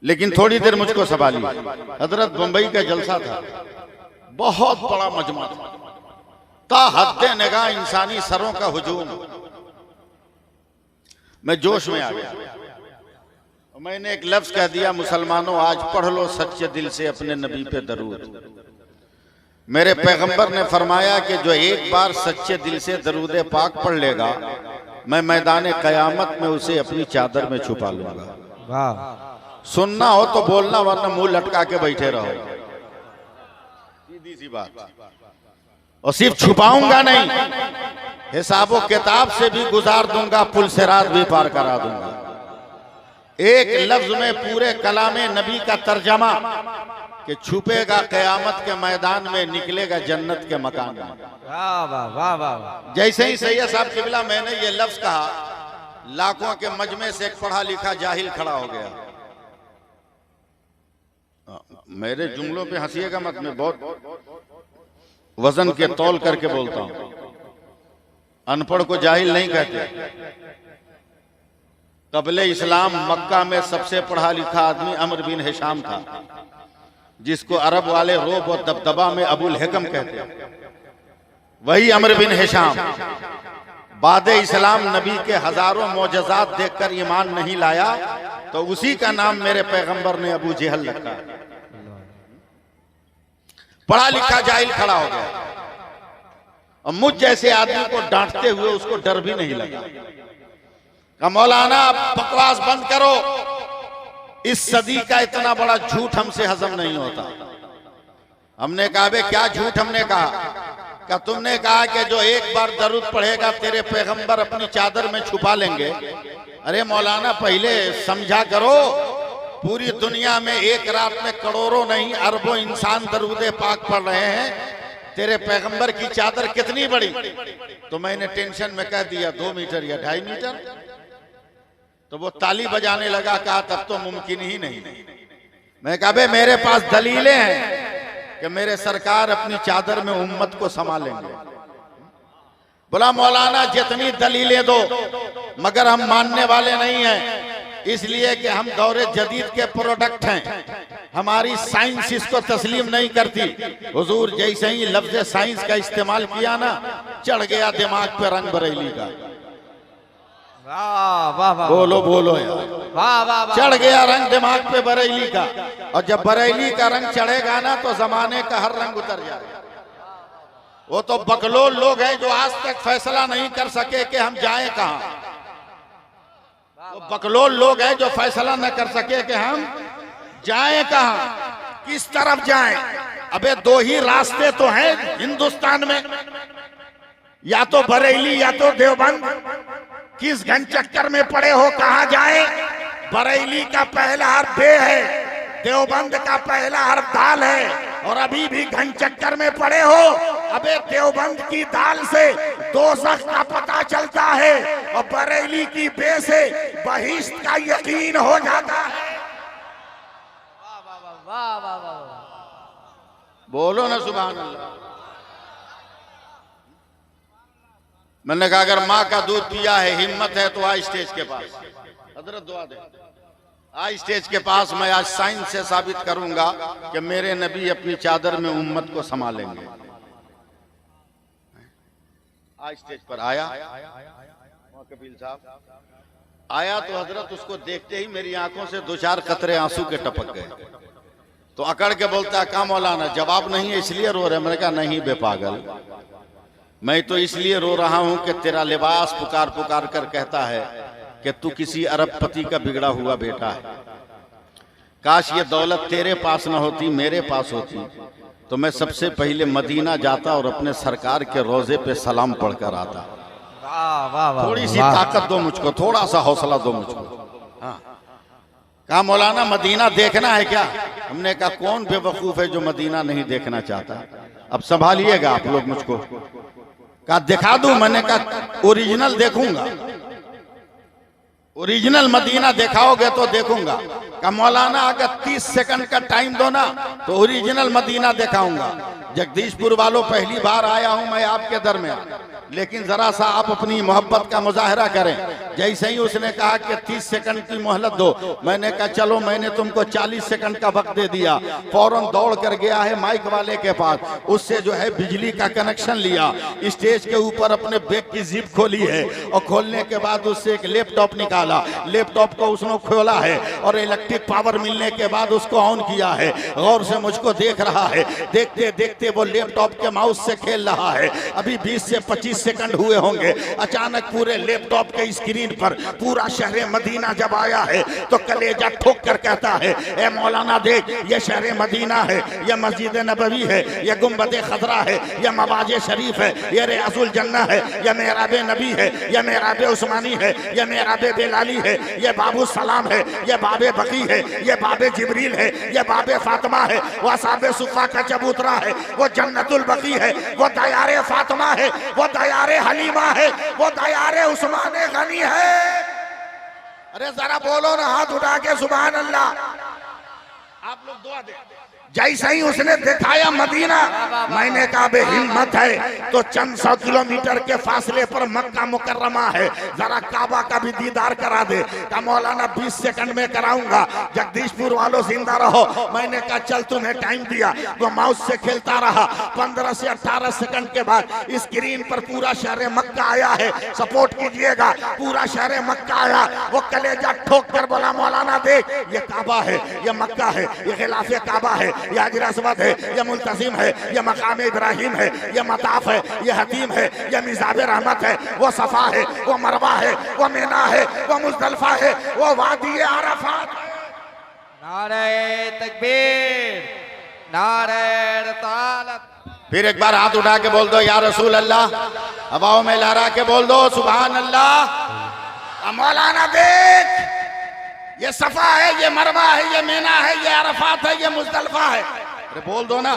लेकिन थोड़ी देर मुझको संभालिए। हजरत बंबई का जलसा था, बहुत बड़ा मजमा था, ता हद्दे निगाह इंसानी सरों का हुजूम। मैं जोश में आ गया, मैंने एक लफ्ज कह दिया, मुसलमानों आज पढ़ लो सच्चे दिल से अपने नबी पे दरूद। मेरे पैगंबर ने फरमाया कि जो एक बार सच्चे दिल से दरूद पाक पढ़ लेगा, मैं मैदान कयामत में उसे अपनी चादर में छुपा लूंगा। वाह, सुनना हो तो बोलना, वरना मुंह लटका के बैठे रहो। सीधी सी बात। और सिर्फ छुपाऊंगा नहीं, हिसाबो किताब से भी गुजार दूंगा, पुल सिरात भी पार करा दूंगा। एक लफ्ज में पूरे कलामे नबी का तर्जमा कि छुपेगा कयामत के मैदान में, निकलेगा जन्नत के मकान में। वाह वाह वाह वाह। जैसे ही सैयद साहब किबला मैंने ये लफ्ज कहा, लाखों के मजमे से एक पढ़ा लिखा जाहिल खड़ा हो गया। मेरे जुमलों पे हंसिएगा मत, मैं बहुत वजन के तौल करके बोलता हूं। अनपढ़ को जाहिल नहीं कहते। कबले इस्लाम मक्का में सबसे पढ़ा लिखा आदमी अमर बिन हिशाम था, जिसको अरब वाले रोब और दबदबा में अबुल हिकम कहते। वही अमर बिन हिशाम बादे इस्लाम नबी के हजारों मौजज़ात देखकर ईमान नहीं लाया, तो उसी का नाम मेरे पैगंबर ने अबू जहल रखा। पढ़ा लिखा जाहिल खड़ा हो गया, और मुझ जैसे आदमी को डांटते हुए उसको डर भी नहीं लगा। कहा मौलाना बकवास बंद करो, इस सदी का इतना बड़ा झूठ हमसे हजम नहीं होता। हमने कहा बे क्या झूठ? हमने कहा तुमने कहा कि जो एक बार दरूद पढ़ेगा तेरे पैगंबर अपनी चादर में छुपा लेंगे। अरे मौलाना पहले समझा करो, पूरी दुनिया में एक रात में करोड़ों नहीं अरबों इंसान दरूद पाक पढ़ रहे हैं, तेरे पैगंबर की चादर कितनी बड़ी? तो मैंने टेंशन में कह दिया 2 मीटर या 2.5 मीटर। तो वो ताली बजाने लगा, कहा तब तो मुमकिन ही नहीं। मैं कहा बे मेरे पास दलीलें हैं कि मेरे सरकार अपनी चादर में उम्मत को संभालेंगे। बोला मौलाना जितनी दलीलें दो, मगर हम मानने वाले नहीं हैं, इसलिए कि हम दौरे जदीद के प्रोडक्ट हैं, हमारी साइंस इसको तस्लीम नहीं करती। हुजूर जैसे ही लफ्ज साइंस का इस्तेमाल किया ना, चढ़ गया दिमाग पे रंग बरेली का। वाह वाह वाह, बोलो बोलो यार, वाह वाह वाह। चढ़ गया रंग दिमाग पे बरेली का। और जब बरेली का रंग चढ़ेगा ना, तो जमाने का हर रंग उतर जाएगा। वो तो बकलोल लोग हैं जो आज तक फैसला नहीं कर सके कि हम जाएं कहां। वो बकलोल लोग हैं जो फैसला न कर सके कि हम जाएं कहां, किस तरफ जाएं। अबे 2 ही रास्ते तो हैं हिंदुस्तान में, या तो बरेली या तो देवबंद। किस घन चक्कर में पड़े हो, कहां जाए? बरेली का पहला हर्फ बे है, देवबंद का पहला हर्फ दाल है, और अभी भी घन चक्कर में पड़े हो। अबे देवबंद की दाल से दोज़ख का पता चलता है, और बरेली की बे से बहिश्त का यकीन हो जाता है। वाह वाह वाह, बोलो ना सुभान अल्लाह। मैंने कहा अगर माँ का दूध पिया है, हिम्मत है तो आज स्टेज के पास। हजरत दुआ दे, आज स्टेज के पास मैं आज साइंस से साबित करूंगा कि मेरे नबी अपनी चादर में उम्मत को संभालेंगे। आज स्टेज पर आया कपिल साहब, आया तो हजरत उसको देखते ही मेरी आंखों से 2-4 कतरे आंसू के टपक गए। तो अकड़ के बोलता है का मौलाना जवाब नहीं है इसलिए रो रहे? मैंने कहा नहीं बेपागल, मैं तो इसलिए रो रहा हूं कि तेरा लिबास पुकार पुकार कर कहता है कि तू किसी अरबपति का बिगड़ा हुआ बेटा है। काश ये दौलत तेरे पास न होती, मेरे पास होती, तो मैं सबसे पहले मदीना जाता और अपने सरकार के रोजे पे सलाम पढ़कर आता। वाह वाह वाह, थोड़ी सी ताकत दो मुझको, थोड़ा सा हौसला दो मुझको। हाँ, कहा मौलाना मदीना देखना है क्या? हमने कहा कौन बेवकूफ है जो मदीना नहीं देखना चाहता। अब संभालिएगा आप लोग मुझको। कहा दिखा दूं? मैंने कहा ओरिजिनल देखूंगा, ओरिजिनल मदीना दिखाओगे तो देखूंगा। कहा मौलाना अगर 30 सेकंड का टाइम दो ना तो ओरिजिनल मदीना दिखाऊंगा। जगदीशपुर वालों, पहली बार आया हूं मैं आपके दर में, लेकिन जरा सा आप अपनी मोहब्बत का मुजाहरा करें। जैसे ही उसने कहा कि 30 सेकंड की मोहलत दो, मैंने कहा चलो, मैंने तुमको 40 सेकंड का वक्त दे दिया। फौरन दौड़ कर गया है माइक वाले के पास, उससे जो है बिजली का कनेक्शन लिया, स्टेज के ऊपर अपने बैग की जिप खोली है और खोलने के बाद उससे एक लैपटॉप निकाला, लैपटॉप को उसने खोला है और इलेक्ट्रिक पावर मिलने के बाद उसको ऑन किया है। गौर से मुझको देख रहा है, देखते देखते वो लैपटॉप के माउस से खेल रहा है। अभी 20 से 25 सेकंड हुए होंगे, अचानक पूरे लैपटॉप के स्क्रीन पर पूरा शहर मदीना जब आया है तो कलेजा ठोक कर कहता है, ए मौलाना देख, ये शहर मदीना है, ये मस्जिद नबवी है, ये गुंबद खदरा है, ये मवाज शरीफ है, ये रियाजुल जन्ना है, ये मेराब नबी है, ये मेराब उस्मानी है, ये मेराब बेलाली है, ये बाबू सलाम है, ये बाबे बकी है, ये बाबे जिब्रील है, ये बाबे फातिमा है, वह साबे सुफा का चबूतरा है, वो जन्नतुल बकी है, वो दयारे फातिमा है, वो दयारे हलीमा है, वो दयारे उस्मान गनी है। अरे जरा बोलो ना हाथ उठा के सुभान अल्लाह। आप लोग दुआ दे। जैसे ही उसने दिखाया मदीना, मैंने कहा बे हिम्मत है तो चंद 100 किलोमीटर के फासले पर मक्का मुकर्रमा है, जरा काबा का भी दीदार करा दे। का मौलाना 20 सेकंड में कराऊंगा, जगदीशपुर वालों जिंदा रहो। मैंने कहा चल, तुम्हें टाइम दिया, वो माउस से खेलता रहा। 15 से 18 सेकंड के बाद स्क्रीन पर पूरा शहर मक्का आया है, सपोर्ट कीजिएगा, पूरा शहर मक्का आया। वो कलेजा ठोक कर बोला, मौलाना देख, ये काबा है, ये मक्का है, ये खिलाफे काबा है, ये हाजिर अस्वद है, ये मुल्तजिम है, ये मकाम इब्राहिम है, ये मताफ है, ये हतीम है, ये मिज़ाब रहमत है, वो सफा है, वो मरवा है, वो मीना है, वो मुज़दलिफा है, वो वादी अरफात है। नारे तकबीर, नारे रिसालत। फिर एक बार हाथ उठा के बोल दो या रसूल अल्लाह, हवाओं में लहरा के बोल दो सुभान अल्लाह। मौलाना देख, ये सफा है, ये मरवा है, ये मीना है, ये अरफात है, ये मुज़दलिफा है। अरे बोल दो ना,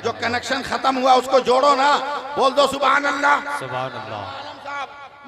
जो कनेक्शन खत्म हुआ उसको जोड़ो ना, बोल दो सुभान अल्लाह। सुभान अल्लाह।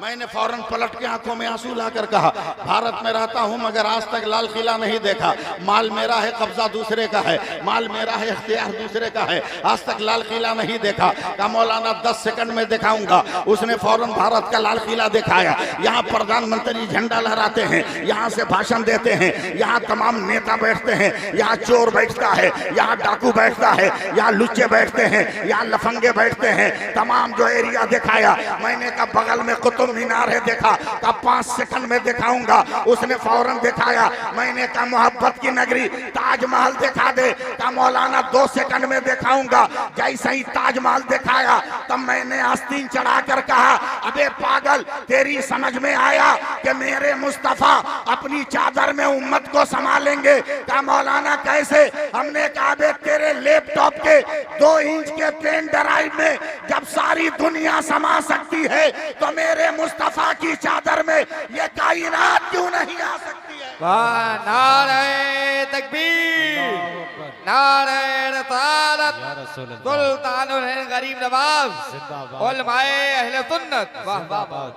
मैंने फौरन पलट के आंखों में आंसू लाकर कहा, भारत में रहता हूं मगर आज तक लाल किला नहीं देखा। माल मेरा है, कब्जा दूसरे का है, माल मेरा है, इख्तियार दूसरे का है, आज तक लाल किला नहीं देखा। का मौलाना 10 सेकंड में दिखाऊंगा। उसने फौरन भारत का लाल किला दिखाया। यहाँ प्रधानमंत्री झंडा लहराते हैं, यहाँ से भाषण देते हैं, यहाँ तमाम नेता बैठते हैं, यहाँ चोर बैठता है, यहाँ डाकू बैठता है, यहाँ लुच्चे बैठते हैं, यहाँ लफंगे बैठते हैं, तमाम जो एरिया दिखाया। मैंने कहा बगल में कुतुब मीनार है, देखा। का 5 सेकंड में दिखाऊंगा। उसने फौरन दिखाया। मैंने कहा मोहब्बत की नगरी ताजमहल दिखा दे। का मौलाना 2 सेकंड में दिखाऊंगा। जैसे ही ताजमहल दिखाया तब मैंने आस्तीन चढ़ाकर कहा, अबे पागल, तेरी समझ में आया कि मेरे मुस्तफा अपनी चादर में उम्मत को संभालेंगे? का मौलाना कैसे? हमने कहा बे तेरे लैपटॉप के 2 इंच के पेन ड्राइव में जब सारी दुनिया समा सकती है तो मेरे मुस्तफा की चादर में ये कायनात क्यों नहीं आ सकती है? नारे तकबीर, नारे रिसालत, या रसूल अल्लाह। सुल्तानुल हिंद गरीब नवाज, जिंदाबाद। उलमाए अहले सुन्नत। वाह वाह वाह।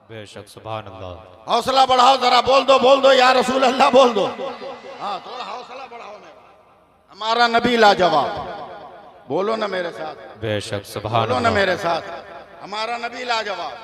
बेशक सुभान अल्लाह। हौसला बढ़ाओ जरा, बोल दो या रसूल अल्लाह बोल दो। हाँ, थोड़ा हौसला बढ़ाओ। हमारा नबी लाजवाब, बोलो ना मेरे साथ। बेशक सुभान बोलो ना अल्लाह। मेरे साथ, हमारा नबी लाजवाब,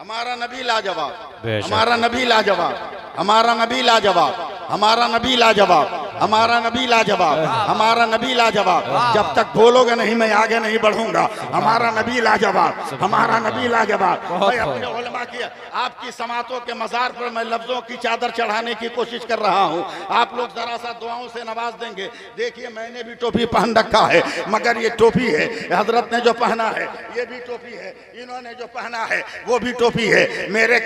हमारा नबी लाजवाब, बेशक। हमारा नबी लाजवाब, हमारा नबी लाजवाब, हमारा नबी लाजवाब, हमारा नबी लाजवाब, हमारा नबी लाजवाब। जब तक बोलोगे नहीं मैं आगे नहीं बढ़ूंगा। हमारा नबी लाजवाब, हमारा नबी लाजवाब। मैं अपने उलमा की, आपकी समातों के मजार पर मैं लफ्जों की चादर चढ़ाने की कोशिश कर रहा हूँ। आप लोग जरा सा दुआओं से नवाज देंगे। देखिए मैंने भी टोपी पहन रखा है, मगर ये टोपी है हजरत ने जो पहना है, ये भी टोपी है, इन्होंने जो पहना है वो भी टोपी है। मेरे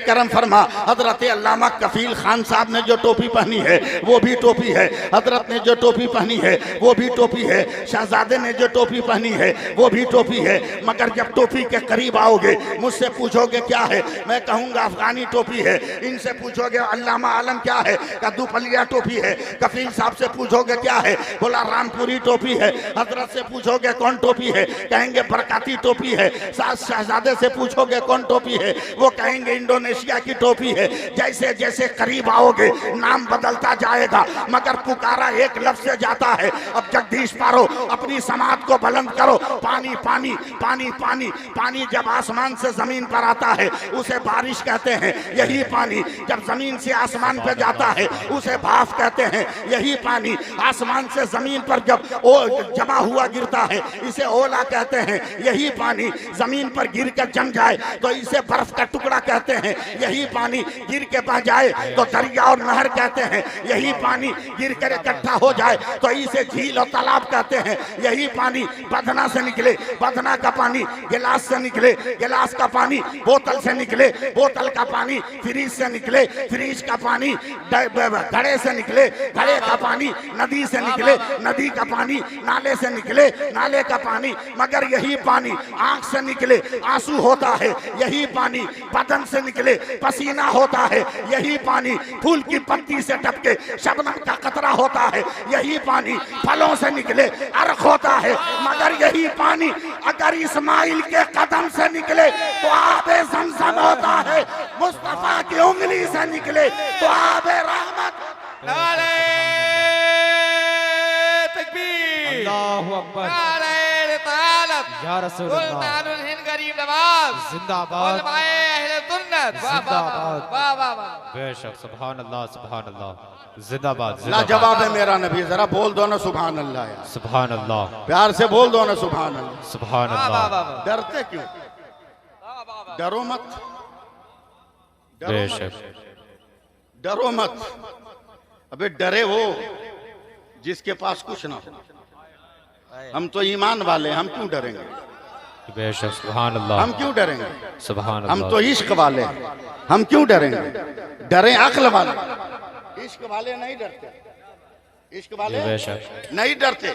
करम फरमा हजरत अल्लामा कफील खान साहब ने जो टोपी पहनी है वो भी टोपी है। हजरत ने जो टोपी पहनी है वो भी टोपी है। शहजादे ने जो टोपी पहनी है वो भी टोपी है। मगर जब टोपी के करीब आओगे, मुझसे पूछोगे क्या है, मैं कहूंगा अफगानी टोपी है। इनसे पूछोगे अल्लामा आलम क्या है, कद्दूपलिया टोपी है। कफील साहब से पूछोगे क्या है, बोला रामपुरी टोपी है। हजरत से पूछोगे कौन टोपी है, कहेंगे बरकाती टोपी है। शहजादे से पूछोगे कौन टोपी है, वो कहेंगे इंडोनेशिया की टोपी है। जैसे जैसे करीब आओगे नाम बदलता जाएगा, मगर मगर पुकारा एक लफ्ज से जाता है। अब जगदीश पारो अपनी समात को बुलंद करो। पानी पानी पानी पानी पानी जब आसमान से जमीन पर आता है उसे बारिश कहते हैं। यही पानी जब जमीन से आसमान पे जाता है उसे भाप कहते हैं। यही पानी आसमान से जमीन पर जब जमा हुआ गिरता है इसे ओला कहते हैं। यही पानी जमीन पर गिर कर जम जाए तो इसे बर्फ का टुकड़ा कहते हैं। यही पानी गिर के बह जाए तो दरिया और नहर कहते हैं। यही पानी गिर कर इकट्ठा हो जाए तो इसे झील और तालाब कहते हैं। यही पानी बदना से निकले, बदना का पानी गिलास से निकले, गिलास का पानी बोतल से निकले, बोतल का पानी फ्रीज से निकले, फ्रीज का पानी घड़े से निकले, घड़े का पानी नदी से निकले, नदी का पानी नाले से निकले, नाले का पानी मगर यही पानी आंख से निकले आंसू होता है। यही पानी बदन से निकले पसीना होता है। यही पानी फूल की पत्ती से टपके शबनम का कतरा होता है। यही पानी फलों से निकले अर्क होता है। मगर यही पानी अगर इस्माइल के कदम से निकले तो आबे ज़मज़म होता है। मुस्तफा की उंगली से निकले तो आबे रहमत। नारे तकबीर, अल्लाहु अकबर, नारे रिसालत, या रसूल अल्लाह, सुल्तानुल हिंद गरीब नवाज जिंदाबाद, उलमाए अहले सुन्नत, वाह वाह वाह वाह वाह। बेशक, सुभान अल्लाह, सुभान अल्लाह, जिंदाबाद, लाजवाब है मेरा नबी। जरा बोल दो ना सुभान अल्लाह यार, सुभान अल्लाह, प्यार से बोल दो ना सुभान अल्लाह। सुभान वाह वाह अल्लाह, वाह वाह। डरते क्यों? डरो मत, डरो मत, बेशक, डरो मत। अबे डरे वो जिसके पास कुछ ना हो। हम तो ईमान वाले, हम क्यों डरेंगे? बेशक, सुभान अल्लाह, हम क्यों डरेंगे? सुभान हम अल्लाह, तो इश्क वाले, हम क्यों डरेंगे? डरे अक्ल वाले, इश्क वाले नहीं डरते। इश्क वाले बेशक, नहीं डरते।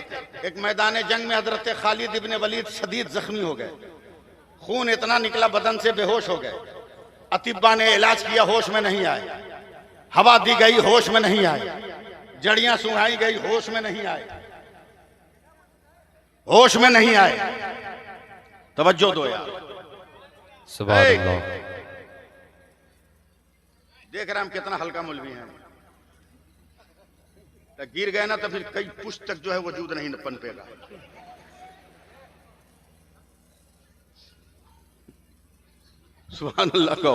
एक मैदान जंग में हजरत खालिद इब्ने वलीद शदीद जख्मी हो गए, खून इतना निकला बदन से बेहोश हो गए। अतिब्बा ने इलाज किया, होश में नहीं आए। हवा दी गई, होश में नहीं आए। जड़ियां सुंघाई गई, होश में नहीं आए, होश में नहीं आए। तवज्जो दो यार, सुभान अल्लाह, देख रहे हम कितना हल्का मौलवी हैं। तो गिर गए ना तो फिर कई पुष्ट तक जो है वजूद नहीं पनपेगा। सुभान अल्लाह को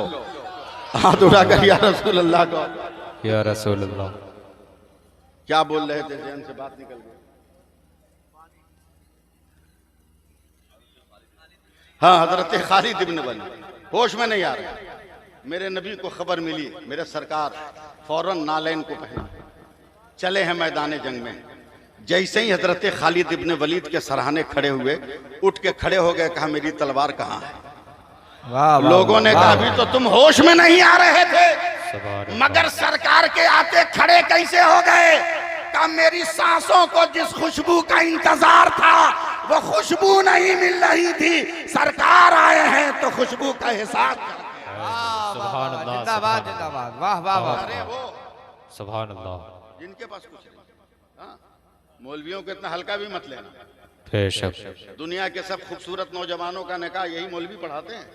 हाथ उठा कर या रसूल अल्लाह को। या रसूल अल्लाह, क्या बोल रहे थे? जहन से बात निकल गई। हाँ, हजरत खालिद इब्न वलीद होश में नहीं आ रहे। मेरे नबी को खबर मिली, मेरे सरकार फौरन नालैन को पहने चले हैं मैदान जंग में। जैसे ही हजरत खालिद इब्न वलीद के सराहने खड़े हुए, उठ के खड़े हो गए, कहा मेरी तलवार कहाँ है? लोगों ने कहा अभी तो तुम होश में नहीं आ रहे थे, सुभान मगर सरकार के आते खड़े कैसे हो गए? कहा मेरी सांसों को जिस खुशबू का इंतजार था वो खुशबू नहीं मिल रही थी। सरकार आए हैं तो खुशबू का एहसास। सुभान अल्लाह, जिंदाबाद जिंदाबाद, वाह वाह वाह। अरे वो सुभान अल्लाह, जिनके पास कुछ नहीं। हाँ, मौलवियों को इतना हल्का भी मत लेना। बेशक, दुनिया के सब खूबसूरत नौजवानों का निकाह यही मौलवी पढ़ाते हैं,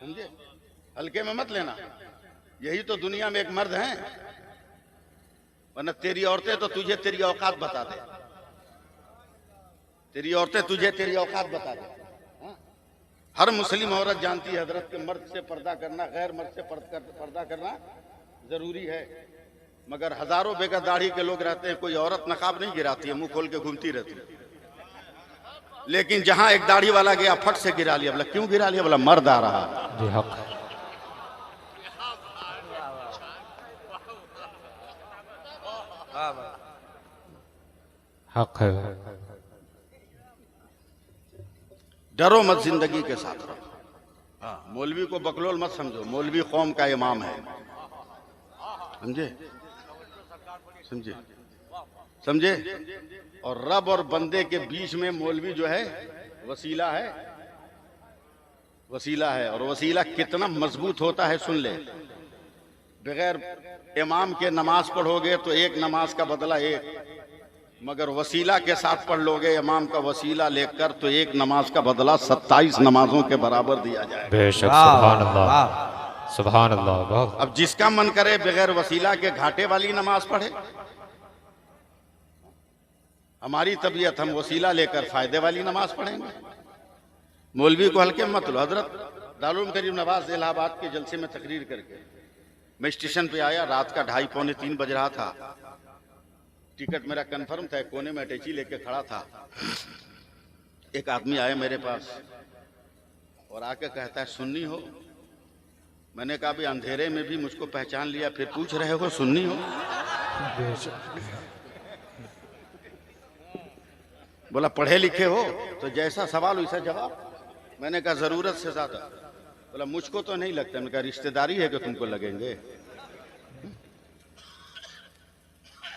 समझे? हल्के में मत लेना। यही तो दुनिया में एक मर्द हैं, वरना तेरी औरतें तो तुझे तेरी औकात बता दे। तेरी औरतें तुझे तेरी औकात बता दे। हाँ? हर मुस्लिम औरत जानती है हजरत के मर्द से पर्दा करना, गैर मर्द से पर्दा करना जरूरी है। मगर हजारों बेगा दाढ़ी के लोग रहते हैं, कोई औरत नकाब नहीं गिराती है, मुंह खोल के घूमती रहती है। लेकिन जहां एक दाढ़ी वाला गया फट से गिरा लिया। बोला क्यों गिरा लिया? बोला मर्द आ रहा। जी हक, हक है। डरो मत, जिंदगी के साथ रहो। हाँ, मौलवी को बकलोल मत समझो, मौलवी कौम का इमाम है, समझे? समझे? समझे? और रब और बंदे के बीच में मौलवी जो है वसीला है, वसीला है। और वसीला कितना मजबूत होता है सुन ले। बगैर इमाम के नमाज पढ़ोगे तो एक नमाज का बदला एक, मगर वसीला के साथ पढ़ लोगे इमाम का वसीला लेकर तो एक नमाज का बदला 27 नमाजों के बराबर दिया जाएगा। बेशक, सुभान अल्लाह, सुभान अल्लाह। बहुत अब जिसका मन करे बगैर वसीला के घाटे वाली नमाज पढ़े। हमारी तबीयत, हम वसीला लेकर फायदे वाली नमाज पढ़ेंगे। मौलवी को हल्के मत लो। हजरत दारुल करीम नवाज इलाहाबाद के जलसे में तकरीर करके मैं स्टेशन पे आया, रात का 2:30 पौने 3 बज रहा था। टिकट मेरा कंफर्म था, कोने में अटैची लेके खड़ा था। एक आदमी आया मेरे पास और आके कहता है सुन्नी हो? मैंने कहा भी अंधेरे में भी मुझको पहचान लिया, फिर पूछ रहे हो सुन्नी हो? बोला पढ़े लिखे हो? तो जैसा सवाल वैसा जवाब। मैंने कहा जरूरत से ज्यादा। बोला मुझको तो नहीं लगता। मैंने कहा रिश्तेदारी है कि तुमको लगेंगे?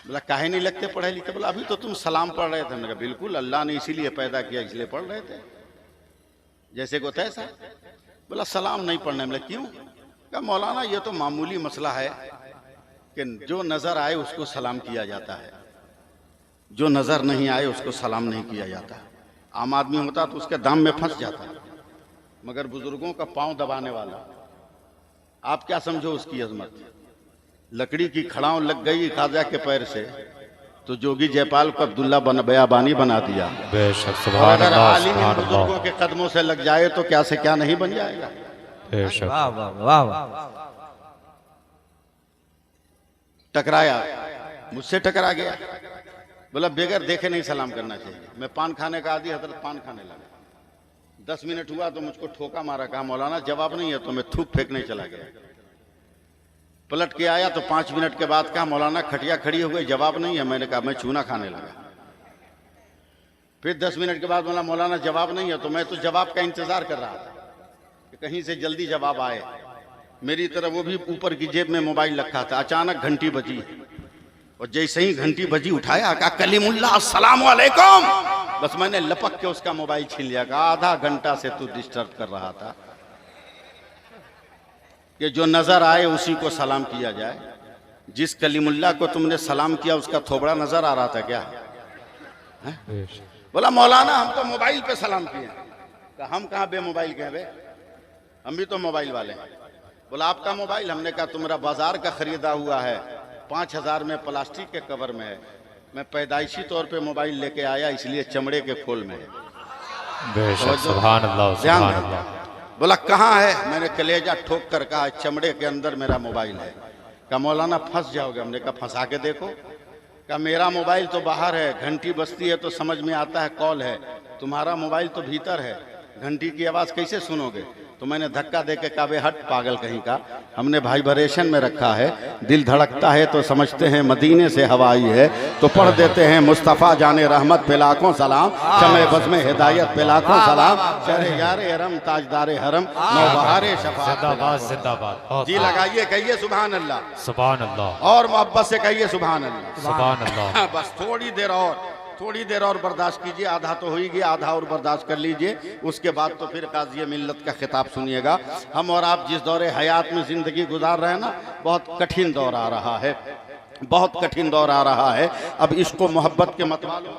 बोला काहे नहीं लगते पढ़े लिखे? बोला अभी तो तुम सलाम पढ़ रहे थे। मैंने कहा बिल्कुल, अल्लाह ने इसीलिए पैदा किया, इसलिए पढ़ रहे थे जैसे को तैसा। बोला सलाम नहीं पढ़ने में। क्यों? कहा मौलाना ये तो मामूली मसला है कि जो नजर आए उसको सलाम किया जाता है, जो नजर नहीं आए उसको सलाम नहीं किया जाता। आम आदमी होता तो उसके दाम में फंस जाता, मगर बुजुर्गों का पांव दबाने वाला, आप क्या समझो उसकी अजमत। लकड़ी की खड़ाव लग गई खाजा के पैर से तो जोगी जयपाल को अब्दुल्ला बयाबानी बना दिया। बेशक और सुभान अगर अल्लाह, आलिम इन सुभान बुजुर्गों अल्लाह। के कदमों से लग जाए तो क्या से क्या नहीं बन जाएगा। बेशक वाह वाह वाह वाह। टकराया, मुझसे टकरा गया। बोला बेगर देखे नहीं सलाम करना चाहिए। मैं पान खाने का आदि, हजरत पान खाने लगा। 10 मिनट हुआ तो मुझको ठोका मारा। कहा मौलाना जवाब नहीं है, तो मैं थूक फेंकने चला गया। पलट के आया तो 5 मिनट के बाद कहा मौलाना खटिया खड़ी हो गई, जवाब नहीं है। मैंने कहा मैं चूना खाने लगा। फिर 10 मिनट के बाद बोला मौलाना जवाब नहीं है। तो मैं तो जवाब का इंतजार कर रहा था कि कहीं से जल्दी जवाब आए। मेरी तरफ वो भी ऊपर की जेब में मोबाइल रखा था। अचानक घंटी बजी और जैसे ही घंटी बजी उठाया, कहा कलीमुल्लाह अस्सलाम वालेकुम। बस मैंने लपक के उसका मोबाइल छीन लिया। कहा आधा घंटा से तू डिस्टर्ब कर रहा था कि जो नजर आए उसी को सलाम किया जाए। जिस कलीमुल्लाह को तुमने सलाम किया उसका थोबड़ा नजर आ रहा था क्या? बोला मौलाना हम तो मोबाइल पे सलाम किए। कहा हम कहाँ बे मोबाइल के हैं बे, हम भी तो मोबाइल वाले हैं। बोला आपका मोबाइल? हमने कहा तुम्हारा बाजार का खरीदा हुआ है, 5000 में, प्लास्टिक के कवर में है। मैं पैदाइशी तौर पे मोबाइल लेके आया, इसलिए चमड़े के खोल में है। बेशक सुभान अल्लाह, ध्यान सुभान दें। अल्लाह। बोला कहाँ है? मैंने कलेजा ठोक कर कहा चमड़े के अंदर मेरा मोबाइल है। कहा मौलाना फंस जाओगे। हमने कहा फंसा के देखो। कहा मेरा मोबाइल तो बाहर है, घंटी बजती है तो समझ में आता है कॉल है, तुम्हारा मोबाइल तो भीतर है, घंटी की आवाज कैसे सुनोगे? तो मैंने धक्का देके कहा बे हट पागल कहीं का, हमने वाइब्रेशन में रखा है, दिल धड़कता है तो समझते हैं मदीने से हवा आई है, तो पढ़ देते हैं मुस्तफ़ा जाने रहमत पे लाखों सलाम, शमे बज़्म हिदायत पे लाखों सलाम, शरे यारे हरम ताजदारे हरम नौबहारे शफाअत। जिंदाबाद जिंदाबाद। बहुत जी लगाइए, कहिए सुभान अल्लाह, सुभान अल्लाह, और मोहब्बत से कहिए सुभान अल्लाह। सुभान अल्लाह। बस थोड़ी देर और बर्दाश्त कीजिए। आधा तो हो ही गया, आधा और बर्दाश्त कर लीजिए। उसके बाद तो फिर काज़ी मिल्लत का खिताब सुनिएगा। हम और आप जिस दौरे हयात में ज़िंदगी गुजार रहे हैं ना, बहुत कठिन दौर आ रहा है, बहुत कठिन दौर आ रहा है। अब इसको मोहब्बत के मतवालों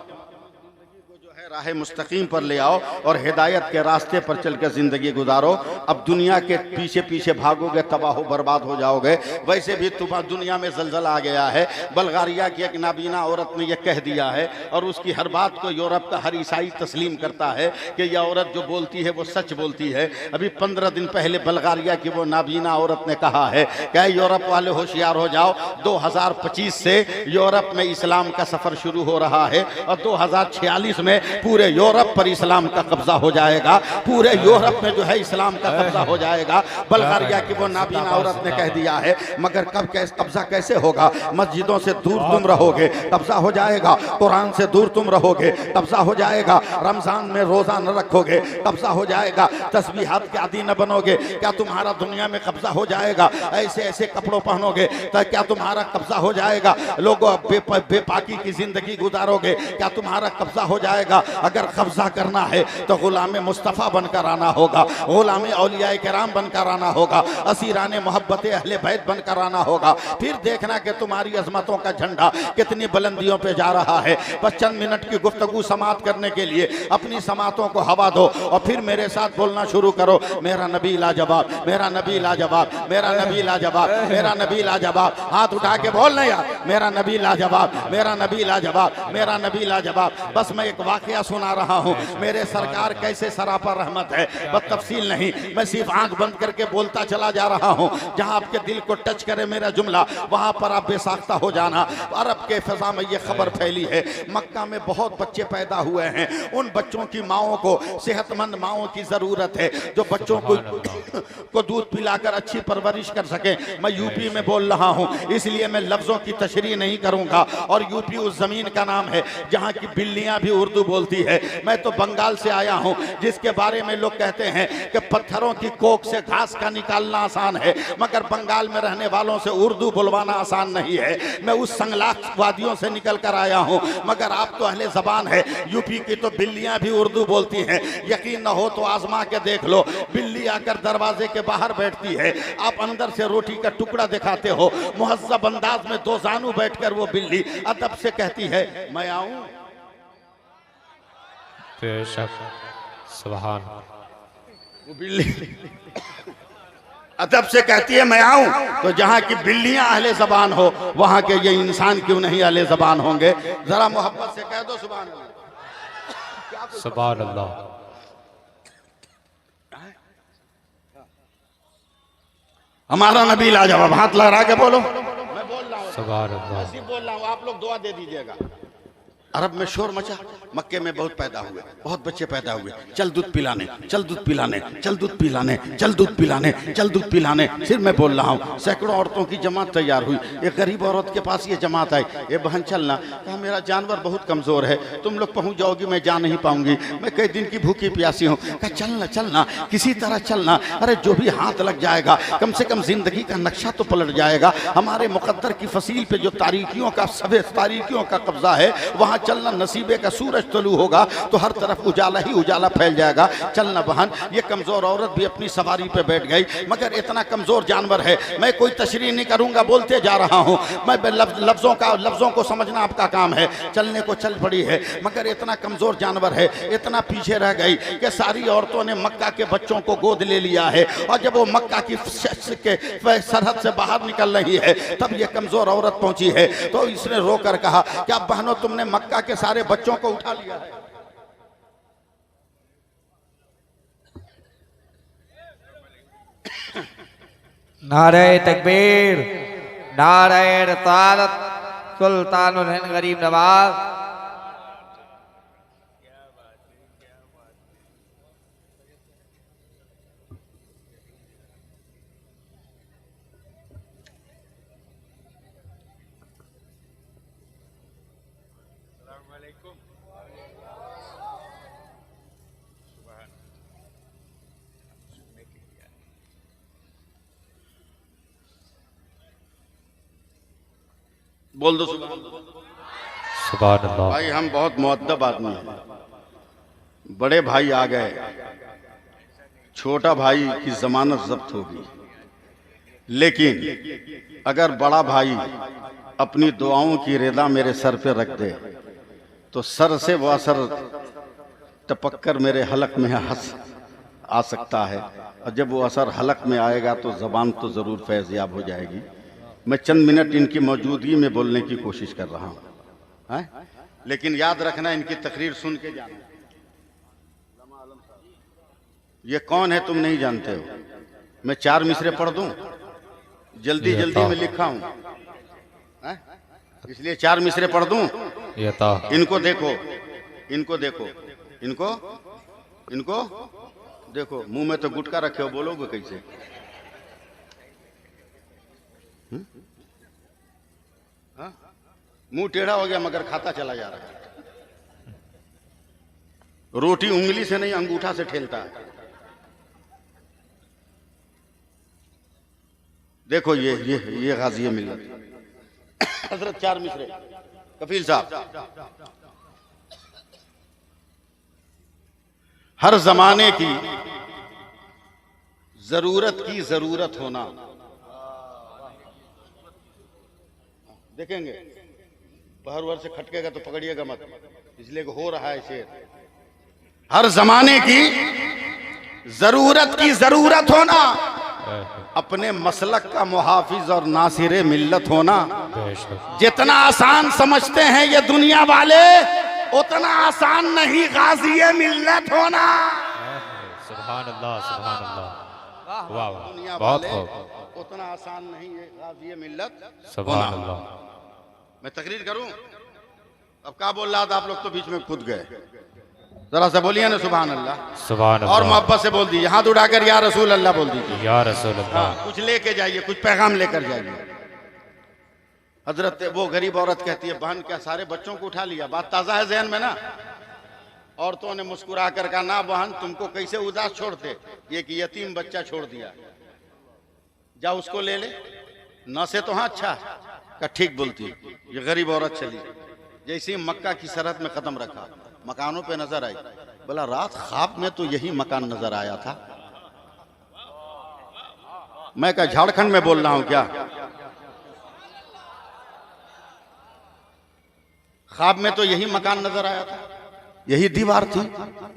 राह मुस्तकीम पर ले आओ और हिदायत के रास्ते पर चल कर जिंदगी गुजारो। अब दुनिया के पीछे पीछे भागोगे तबाह बर्बाद हो जाओगे। वैसे भी दुनिया में जलजला आ गया है। बल्गारिया की एक नाबीना औरत ने यह कह दिया है और उसकी हर बात को यूरोप का हर ईसाई तस्लीम करता है कि यह औरत जो बोलती है वो सच बोलती है। अभी 15 दिन पहले बल्गारिया की वो नाबीना औरत ने कहा है क्या यूरोप वाले होशियार हो जाओ, 2025 से यूरोप में इस्लाम का सफर शुरू हो रहा है और 2046 में पूरे यूरोप पर इस्लाम का कब्जा हो जाएगा। पूरे यूरोप में जो है इस्लाम का कब्जा हो जाएगा। बल्गारिया की वो नाबीना औरत ने कह दिया है। मगर कब कब्जा कैसे होगा? मस्जिदों से दूर तुम रहोगे, कब्जा हो जाएगा। कुरान से दूर तुम रहोगे, कब्जा हो जाएगा। रमजान में रोजा न रखोगे, कब्जा हो जाएगा। तस्बीहात के आदी न बनोगे, क्या तुम्हारा दुनिया में कब्जा हो जाएगा? ऐसे ऐसे कपड़ों पहनोगे तो क्या तुम्हारा कब्जा हो जाएगा? लोगों बेपाकी की जिंदगी गुजारोगे, क्या तुम्हारा कब्जा हो जाएगा? अगर कब्जा करना है तो गुलाम मुस्तफ़ा बनकर आना होगा, गुलाम औलिया किराम बनकर आना होगा, असीरान मोहब्बत अहले बैत बनकर आना होगा। फिर देखना कि तुम्हारी अजमतों का झंडा कितनी बुलंदियों पे जा रहा है। बस चंद मिनट की गुफ्तगू समाप्त करने के लिए अपनी समातों को हवा दो और फिर मेरे साथ बोलना शुरू करो, मेरा नबी लाजवाब, मेरा नबी लाजवाब, मेरा नबी लाजवाब, मेरा नबी लाजवाब। हाथ उठा के बोलना यार, मेरा नबी लाजवाब, मेरा नबी लाजवाब, मेरा नबी लाजवाब। बस मैं एक वाकया सुना रहा हूँ, मेरे सरकार कैसे सरापा रहमत है, बस तफसील नहीं, मैं सिर्फ आंख बंद करके बोलता चला जा रहा हूँ। जहाँ आपके दिल को टच करे मेरा जुमला, वहाँ पर आप बेसाख्ता हो जाना। अरब के फिजा में ये खबर फैली है, मक्का में बहुत बच्चे पैदा हुए हैं, उन बच्चों की माओं को, सेहतमंद माओं की जरूरत है जो बच्चों को दूध पिलाकर अच्छी परवरिश कर सके। मैं यूपी में बोल रहा हूँ, इसलिए मैं लफ्जों की तशरीह नहीं करूंगा। और यूपी उस जमीन का नाम है जहाँ की बिल्लियां भी उर्दू बोलती है। मैं तो बंगाल से आया हूँ, जिसके बारे में लोग कहते हैं कि पत्थरों की कोख से घास का निकालना आसान है, मगर बंगाल में रहने वालों से उर्दू बुलवाना आसान नहीं है। मैं उस संगलाख वादियों से निकल कर आया हूँ, मगर आप तो अहले जबान है, यूपी की तो बिल्लियां भी उर्दू बोलती हैं। यकीन न हो तो आजमा के देख लो, बिल्ली आकर दरवाजे के बाहर बैठती है, आप अंदर से रोटी का टुकड़ा दिखाते हो, मुहज्जब अंदाज में दो जानू बैठकर वो बिल्ली अदब से कहती है मैं आऊं। बेशक, सुभान। वो बिल्ली अदब से कहती है मैं आऊं, तो जहां की बिल्लियां अहले जबान हो, वहां के ये इंसान क्यों नहीं अहले जबान होंगे? जरा मोहब्बत से कह दो सुभान अल्लाह, सुभान अल्लाह। हमारा नबी लाजवाब। हाथ लगा के बोलो, मैं बोल रहा हूँ, सुभान अल्लाह। ऐसी बोल रहा हूँ, आप लोग दुआ दे दीजिएगा। अरब में शोर मचा, मक्के में बहुत पैदा हुए, बहुत बच्चे पैदा हुए, चल दूध पिलाने, चल दूध पिलाने, चल दूध पिलाने, चल दूध पिलाने, चल दूध पिलाने। सिर्फ मैं बोल रहा हूँ, सैकड़ों औरतों की जमात तैयार हुई। एक गरीब औरत के पास ये जमात आई, ये बहन चलना, कहा मेरा जानवर बहुत कमजोर है, तुम लोग पहुंच जाओगी, मैं जा नहीं पाऊंगी, मैं कई दिन की भूखी प्यासी हूँ। कहा चलना चलना, किसी तरह चलना, अरे जो भी हाथ लग जाएगा, कम से कम जिंदगी का नक्शा तो पलट जाएगा। हमारे मुकद्दर की फसील पे जो तारीकियों का, सभी तारीकियों का कब्जा है, वहां चलना। नसीबे का सूरज तलू होगा तो हर तरफ उजाला ही उजाला फैल जाएगा। चलना बहन। ये कमजोर औरत भी अपनी सवारी पे बैठ गई, मगर इतना कमजोर जानवर है, मैं कोई तशरीह नहीं करूंगा, बोलते जा रहा हूं मैं। लफ्जों को समझना आपका काम है। चलने को चल पड़ी है, मगर इतना कमजोर जानवर है, इतना पीछे रह गई कि सारी औरतों ने मक्का के बच्चों को गोद ले लिया है। और जब वो मक्का की सरहद से बाहर निकल रही है, तब ये कमजोर औरत पहुंची है। तो इसने रोकर कहा, क्या बहनों तुमने मक्का के सारे बच्चों को उठा लिया है? नारे तकबीर, नारे रिसालत, सुल्तानुल हिंद गरीब नवाज। बोल दो सुभान अल्लाह। सुभान अल्लाह। भाई हम बहुत मुअद्दब आदमी हैं, बड़े भाई आ गए, छोटा भाई की जमानत जब्त होगी, लेकिन अगर बड़ा भाई अपनी दुआओं की रेदा मेरे सर पे रख दे तो सर से वह असर टपक कर मेरे हलक में हंस आ सकता है, और जब वो असर हलक में आएगा तो जबान तो ज़रूर फैज़याब हो जाएगी। मैं चंद मिनट इनकी मौजूदगी में बोलने की कोशिश कर रहा हूँ, लेकिन याद रखना इनकी तकरीर सुन के जाना। ये कौन है तुम नहीं जानते हो, मैं 4 मिसरे पढ़ दूं, जल्दी जल्दी में लिखा हूं, इसलिए 4 मिसरे पढ़ दूं। इनको देखो, इनको देखो, इनको इनको देखो, मुंह में तो गुटका रखे हो, बोलोगे कैसे? मुंह टेढ़ा हो गया मगर खाता चला जा रहा है। रोटी उंगली से नहीं अंगूठा से ठेलता है। देखो ये गाजी मिल्लत हजरत 4 मिसरे। कफील साहब हर जमाने की जरूरत होना। देखेंगे बाहर वर से खटकेगा तो पकड़िएगा मत, इसलिए कि हो रहा है शेर। हर जमाने की जरूरत होना, अपने मसलक का मुहाफिज और नासिरे मिल्लत होना। जितना आसान समझते हैं ये दुनिया वाले, उतना आसान नहीं गाज़ी मिल्लत होना। सुभान अल्लाह, सुभान अल्लाह, वाह वाह, दुनिया बहुत वाले खूब, उतना आसान नहीं है गाज़ी मिल्लत सुभान होना। अल्लाह। मैं तकरीर करूं? अब क्या बोल रहा था, आप लोग तो बीच में कूद गए। जरा सा बोलिए ना सुभान अल्लाह, सुभान और अल्लाह, मोहब्बत से बोल दीजिए, हाथ उठाकर या रसूल अल्लाह बोल दीजिए। या रसूल अल्लाह। कुछ लेके जाइए, कुछ पैगाम लेकर जाइए। हजरत वो गरीब औरत कहती है, बहन क्या सारे बच्चों को उठा लिया? बात ताजा है जहन में ना। औरतों ने मुस्कुरा कर कहा, ना बहन तुमको कैसे उदास छोड़ते, ये कि यतीम बच्चा छोड़ दिया, जा उसको ले ले। न से तो हाँ अच्छा का ठीक बोलती। ये गरीब औरत चली, जैसे ही मक्का की सरहद में कदम रखा, मकानों पे नजर आई। बोला रात ख्वाब में तो यही मकान नजर आया था। मैं क्या झारखंड में बोल रहा हूं क्या? ख्वाब में तो यही मकान नजर आया था, यही दीवार थी,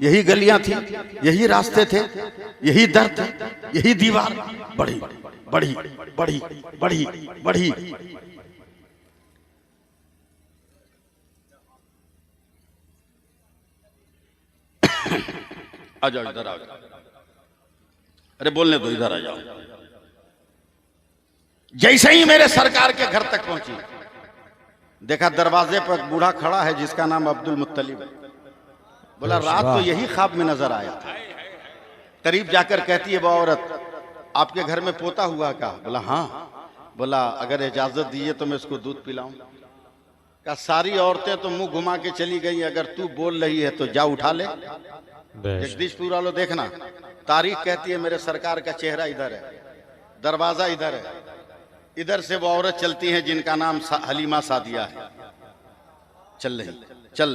यही गलियां थी, यही रास्ते थे, यही दर थे, यही दीवार बढ़ी बढ़ी बढ़ी बढ़ी बढ़ी। आ जाओ इधर आ जाओ, अरे बोलने दो, इधर आ जाओ। जैसे ही मेरे सरकार के घर तक पहुंची, देखा दरवाजे पर एक बूढ़ा खड़ा है जिसका नाम अब्दुल मुत्तलिब है। बोला रात तो यही ख्वाब में नजर आया था। करीब जाकर कहती है वो औरत, आपके घर में पोता हुआ का? बोला हाँ। बोला अगर इजाजत दीजिए तो मैं इसको दूध पिलाऊं। का सारी औरतें तो मुंह घुमा के चली गई, अगर तू बोल रही है तो जा उठा ले। जगदीशपुर वालों देखना, तारीख कहती है मेरे सरकार का चेहरा इधर है, दरवाजा इधर है, इधर से वो औरत चलती है जिनका नाम हलीमा सादिया है। चल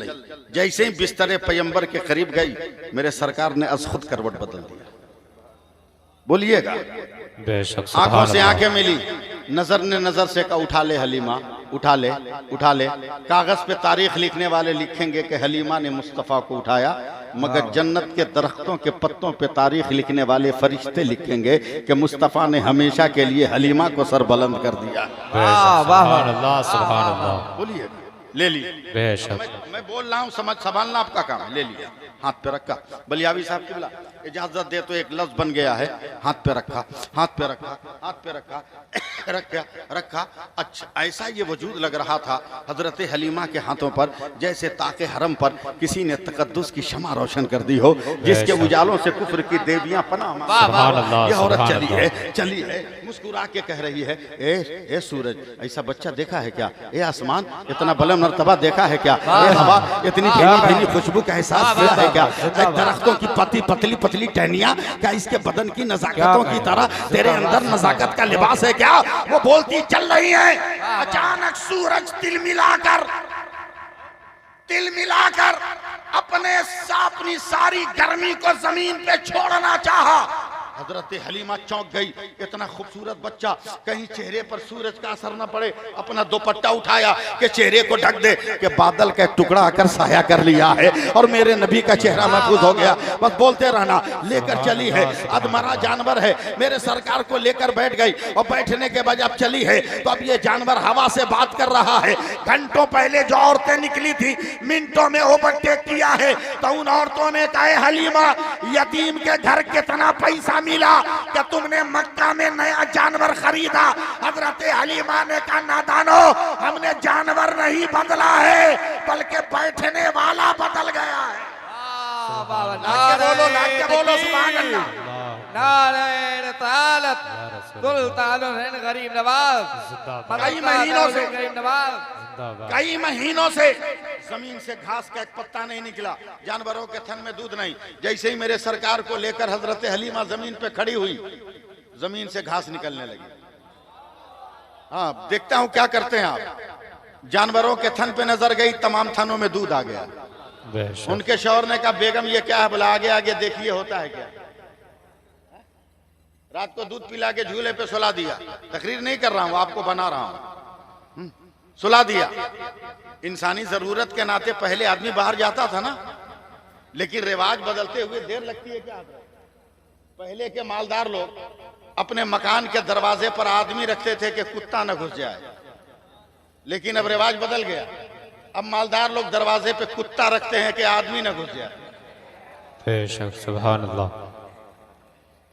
रही जैसे ही बिस्तरे पैगंबर के करीब गई, मेरे सरकार ने अज खुद करवट बदल दिया। बोलिएगा, आंखों से आंखें मिली, नजर ने नजर से कहा उठा ले हलीमा, उठा ले उठा ले। कागज पे तारीख लिखने वाले लिखेंगे कि हलीमा ने मुस्तफ़ा को उठाया, मगर जन्नत के दरख्तों के पत्तों पे तारीख लिखने वाले फरिश्ते लिखेंगे कि मुस्तफ़ा ने हमेशा के लिए हलीमा को सर बुलंद कर दिया। सुभान अल्लाह, सुभान अल्लाह। बोलिए, ले लिए बेशक। मैं बोल रहा हूँ, समझ संभालना आपका काम है। ले लिया, हाथ पे रखा। बलियावी साहब की बोला इजाजत दे तो एक लफ्ज बन गया है, हाथ पे रखा, हाथ पे रखा, हाथ पे रखा, रखा रखा। अच्छा ऐसा ये वजूद लग रहा था हजरत हलीमा के हाथों पर जैसे ताके हरम पर किसी ने तकद्दुस की शमा रोशन कर दी हो, जिसके उजालों से कुफ्र की देवियां पनाह मांगती। यह औरत चली है मुस्कुरा के कह रही है, ए सूरज ऐसा बच्चा देखा है क्या? ए आसमान इतना बुलंद मर्तबा देखा है क्या? ए हवा इतनी भीनी भीनी खुशबू का एहसास किया है क्या? दरख्तों की पतली पतली टहनियां क्या इसके बदन की नजाकतों की तरह तेरे अंदर नजाकत का लिबास है क्या? वो बोलती चल रही है। अचानक सूरज तिल मिलाकर अपनी सारी गर्मी को जमीन पे छोड़ना चाहा। हजरत हलीमा चौंक गई, इतना खूबसूरत बच्चा, कहीं चेहरे पर सूरज का असर न पड़े। अपना दुपट्टा उठाया कि चेहरे को ढक दे, कि बादल का टुकड़ा आकर साया कर लिया है और मेरे नबी का चेहरा महफूज हो गया। बस बोलते रहना। लेकर चली है, अधमरा जानवर है, मेरे सरकार को लेकर बैठ गई और बैठने के बाद अब चली है तो अब ये जानवर हवा से बात कर रहा है। घंटों पहले जो औरतें निकली थी, मिनटों में ओवरटेक किया है। तो उन औरतों ने कहा, हलीमा यतीम के घर कितना पैसा मिला कि तुमने मक्का में नया जानवर खरीदा? हजरत हलीमा ने कहा, नादानो, हमने जानवर नहीं बदला है बल्कि बैठने वाला बदल गया है। बोलो सुभान अल्लाह। गरीब नवाज, कई महीनों से जमीन से घास का एक पत्ता नहीं निकला, जानवरों के थन में दूध नहीं। जैसे ही मेरे सरकार को लेकर हजरत हलीमा जमीन पे खड़ी हुई, जमीन से घास निकलने लगी। हाँ, देखता हूं क्या करते हैं आप। जानवरों के थन पे नजर गई, तमाम थनों में दूध आ गया। बेशक। उनके शौहर ने कहा बेगम ये क्या है? बोला आगे आगे देखिए होता है क्या। रात को दूध पिला के झूले पे सुला दिया। तकरीर नहीं कर रहा हूं, आपको बना रहा हूं। सुला दिया। इंसानी जरूरत के नाते पहले आदमी बाहर जाता था ना, लेकिन रिवाज बदलते हुए देर लगती है क्या? पहले के मालदार लोग अपने मकान के दरवाजे पर आदमी रखते थे कि कुत्ता न घुस जाए, लेकिन अब रिवाज बदल गया। अब मालदार लोग दरवाजे पे कुत्ता रखते हैं कि आदमी न घुस जाए। बेशक सुभान अल्लाह।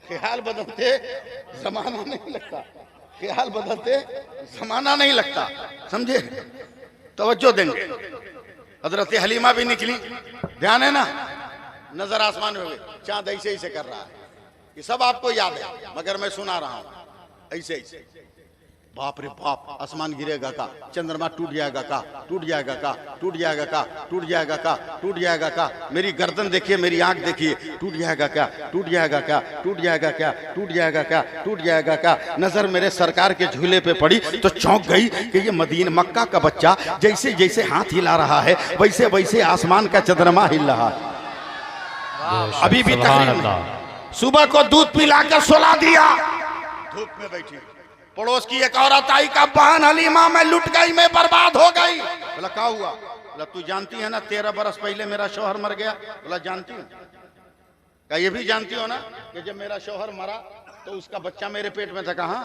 ख्याल बदलते जमाना नहीं लगता, ख्याल बदलते जमाना नहीं लगता, समझे? तवज्जो देंगे। हजरत हलीमा भी निकली, ध्यान है ना, नजर आसमान में हुए, चांद ऐसे ऐसे कर रहा है। ये सब आपको याद है मगर मैं सुना रहा हूं ऐसे ऐसे। बाप रे बाप, आसमान गिरेगा का, चंद्रमा टूट जाएगा का, टूट जाएगा का, टूट जाएगा का, टूट जाएगा का, टूट जाएगा का। मेरी गर्दन देखिए, मेरी आंख देखिए, टूट जाएगा क्या, टूट जाएगा क्या, टूट जाएगा क्या, टूट जाएगा क्या, टूट जाएगा क्या। नजर मेरे सरकार के झूले पे पड़ी तो चौंक गई कि ये मदीना मक्का का बच्चा जैसे जैसे हाथ हिला रहा है वैसे वैसे आसमान का चंद्रमा हिल रहा है। अभी भी तकरीर। सुबह को दूध पिलाकर सुला दिया, धूप में बैठी। पड़ोस की एक औरत आई, का बहन हलीमा मैं लुट गई, मैं बर्बाद हो गई। बोला क्या हुआ? बोला तू जानती है ना 13 बरस पहले मेरा शौहर मर गया। बोला जानती हूँ। क्या ये भी जानती हो ना कि जब मेरा शौहर मरा तो उसका बच्चा मेरे पेट में था? कहा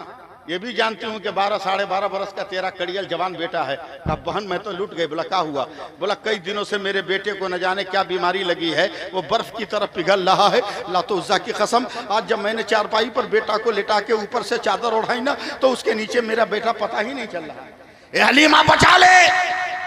ये भी जानती हूँ कि 12 साढ़े 12 बरस का तेरा कड़ियल जवान बेटा है। कहा बहन मैं तो लुट गई। बोला क्या हुआ? बोला कई दिनों से मेरे बेटे को न जाने क्या बीमारी लगी है, वो बर्फ की तरफ पिघल रहा है। लातो उज़्ज़ा की कसम, आज जब मैंने चारपाई पर बेटा को लिटा के ऊपर से चादर ओढ़ाई ना तो उसके नीचे मेरा बेटा पता ही नहीं चल रहा है। ए हलीमा बचा ले,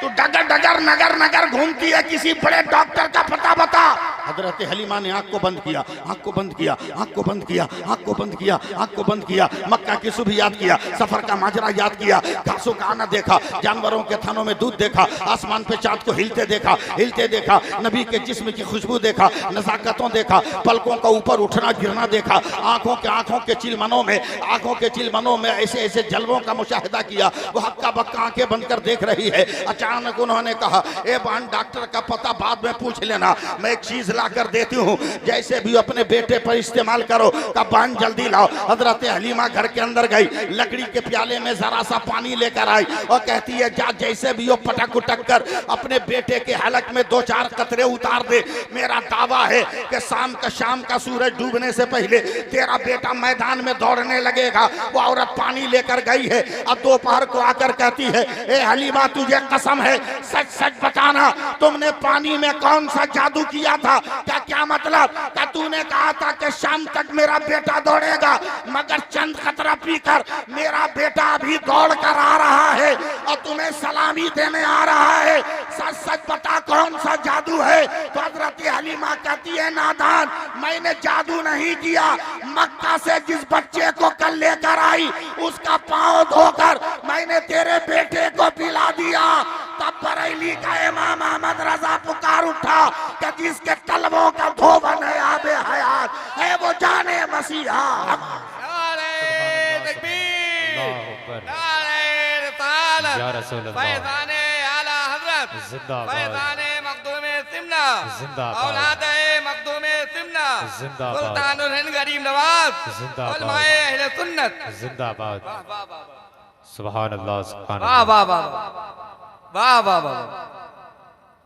तू डगर डगर नगर नगर घूमती है, किसी बड़े डॉक्टर का पता बता। हजरत हलीमा ने आंख को बंद किया, आंख को बंद किया, आंख को बंद किया, आंख को बंद किया, आंख को बंद किया। मक्का की सुबह याद किया, सफर का माजरा याद किया, घासों का आना देखा, जानवरों के थनों में दूध देखा, आसमान पे चांद को हिलते देखा, हिलते देखा, नबी के जिस्म की खुशबू देखा, नजाकतों देखा, पलकों का ऊपर उठना गिरना देखा, आंखों के चिलमनों में, आंखों के चिलमनों में ऐसे ऐसे जलवों का मुशाहिदा किया। वो हक्का बक्का आंखें बंद कर देख रही है। अचानक उन्होंने कहा ए बहन डॉक्टर का पता बाद में पूछ लेना, मैं एक चीज ला कर देती हूँ, जैसे भी अपने बेटे पर इस्तेमाल करो। का बहन जल्दी लाओ। हजरत हलीमा घर के अंदर गई, लकड़ी के प्याले में जरा सा पानी लेकर आई और कहती है जा जैसे भी हो पटक उटक कर अपने बेटे के हलक में 2-4 कतरे उतार दे। मेरा दावा है कि शाम का सूरज डूबने से पहले तेरा बेटा मैदान में दौड़ने लगेगा। वो औरत पानी लेकर गई है। अब दोपहर को आकर कहती है ए हलीमा तुझे कसम है सच सच बताना, तुमने पानी में कौन सा जादू किया था? क्या मतलब? क्या तूने कहा था कि शाम तक मेरा बेटा दौड़ेगा, मगर चंद कतरा पीकर मेरा बेटा अभी दौड़ कर आ रहा है और तुम्हें सलामी देने आ रहा है। सच सच बता कौन सा जादू है? तो हजरत हलीमा कहती है नादान, मैंने जादू नहीं किया। मक्का से जिस बच्चे को कल लेकर आई उसका पांव धोकर मैंने तेरे बेटे को पिला दिया। तब बरेली का इमाम अहमद रजा पुकार उठा कि जिसके तलबों का धोबन है आबे हयात है वो जाने मसीहा। नारे तकबीर, नारे रिसालत, या रसूल अल्लाह, फैज़ाने आला हज़रत, जिंदाबाद, फैज़ाने मखदूम सिमना, जिंदाबाद, औलादे मखदूम सिमना, जिंदाबाद, सुल्तानुल हिंद गरीब नवाज, जिंदाबाद, उलमाए अहले सुन्नत, जिंदाबाद। वाह वाह वाह सुभान अल्लाह, सुभान वाह अल्लाह। वाह वाह वाह वाह वाह।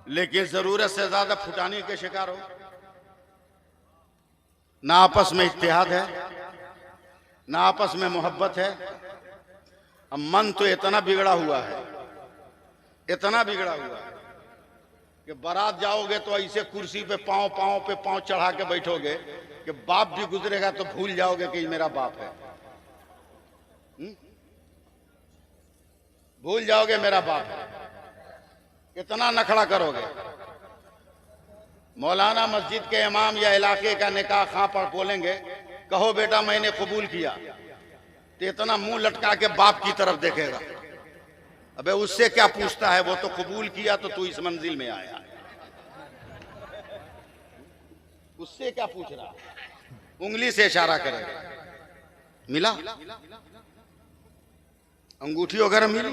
लेकिन जरूरत से ज्यादा फुटानी के शिकार हो ना, आपस में इत्तेहाद है ना आपस में मोहब्बत है। अब मन तो इतना बिगड़ा हुआ है, इतना बिगड़ा हुआ है कि बारात जाओगे तो ऐसे कुर्सी पे पांव पे पांव चढ़ा के बैठोगे कि बाप भी गुजरेगा तो भूल जाओगे कि ये मेरा बाप है। भूल जाओगे मेरा बाप है, इतना नखड़ा करोगे। मौलाना मस्जिद के इमाम या इलाके का निकाह खां पर बोलेंगे कहो बेटा मैंने कबूल किया, तो इतना मुंह लटका के बाप की तरफ देखेगा। अबे उससे क्या पूछता है, वो तो कबूल किया तो तू इस मंजिल में आया, उससे क्या पूछ रहा? उंगली से इशारा करेगा। मिला अंगूठी वगैरह मिली,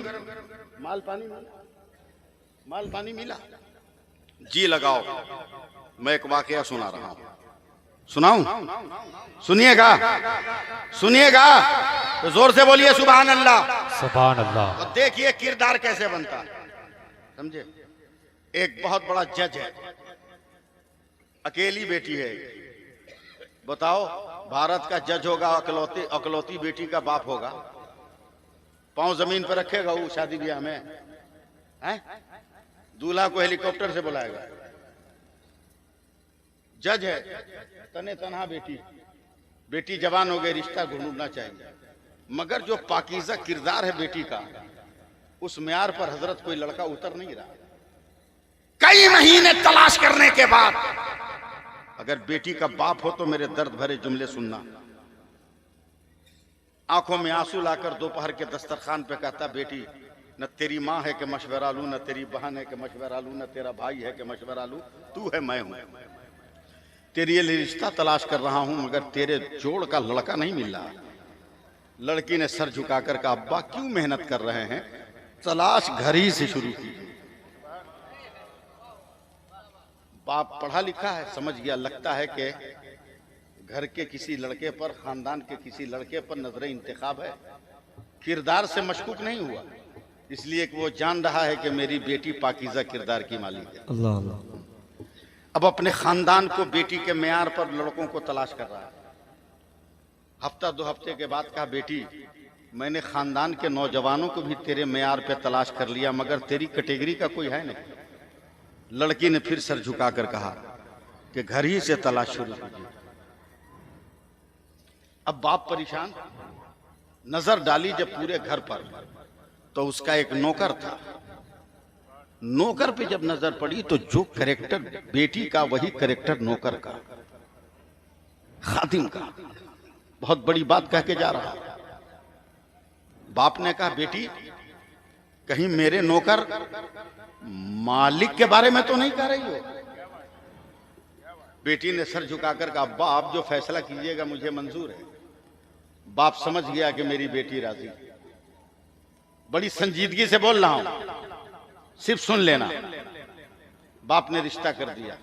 माल पानी मिला, माल पानी मिला, जी लगाओ, मैं एक वाकया सुना रहा हूं, सुनाऊं? सुनिएगा, सुनिएगा तो जोर से बोलिए सुभान अल्लाह। सुभान अल्लाह। और देखिए किरदार कैसे बनता है, समझे? एक बहुत बड़ा जज है, अकेली बेटी है। बताओ, भारत का जज होगा, अकलौती बेटी का बाप होगा, पांव जमीन पर रखेगा वो शादी ब्याह में, हैं? दूल्हा को हेलीकॉप्टर से बुलाएगा। जज है, तने तनहा बेटी जवान हो गई, रिश्ता ढूंढना चाहिए, मगर जो पाकीज़ा किरदार है बेटी का, उस म्यार पर हजरत कोई लड़का उतर नहीं रहा। कई महीने तलाश करने के बाद अगर बेटी का बाप हो तो मेरे दर्द भरे जुमले सुनना। आंखों में आंसू लाकर दोपहर के दस्तरखान पे कहता, बेटी न तेरी माँ है कि मशवरा लूं, न तेरी बहन है कि मशवरा लूं, न तेरा भाई है कि मशवरा लूं, तू है, मैं हूं। तेरे लिए रिश्ता तलाश कर रहा हूं, मगर तेरे जोड़ का लड़का नहीं मिल रहा। लड़की ने सर झुकाकर कहा, अब्बा क्यों मेहनत कर रहे हैं, तलाश घर ही से शुरू की। बाप पढ़ा लिखा है, समझ गया, लगता है कि घर के किसी लड़के पर, खानदान के किसी लड़के पर नजर इंतखाब है। किरदार से मशकूक नहीं हुआ, इसलिए कि वो जान रहा है कि मेरी बेटी पाकीज़ा किरदार की मालिक है। अल्लाह अल्लाह। अब अपने खानदान को बेटी के म्यार पर लड़कों को तलाश कर रहा है। हफ्ता 2 हफ्ते के बाद कहा, बेटी मैंने खानदान के नौजवानों को भी तेरे म्यार पे तलाश कर लिया, मगर तेरी कैटेगरी का कोई है नहीं। लड़की ने फिर सर झुकाकर कहा कि घर ही से तलाश शुरू कीजिए। अब बाप परेशान, नजर डाली जब पूरे घर पर, तो उसका एक नौकर था। नौकर पे जब नजर पड़ी तो जो कैरेक्टर बेटी का, वही कैरेक्टर नौकर का, खादिम का। बहुत बड़ी बात कह के जा रहा। बाप ने कहा, बेटी कहीं मेरे नौकर मालिक के बारे में तो नहीं कह रही हो? बेटी ने सर झुकाकर कहा, अब्बा आप जो फैसला कीजिएगा मुझे मंजूर है। बाप समझ गया कि मेरी बेटी राजी। बड़ी संजीदगी से बोल रहा हूं, सिर्फ सुन लेना। बाप ने रिश्ता कर दिया।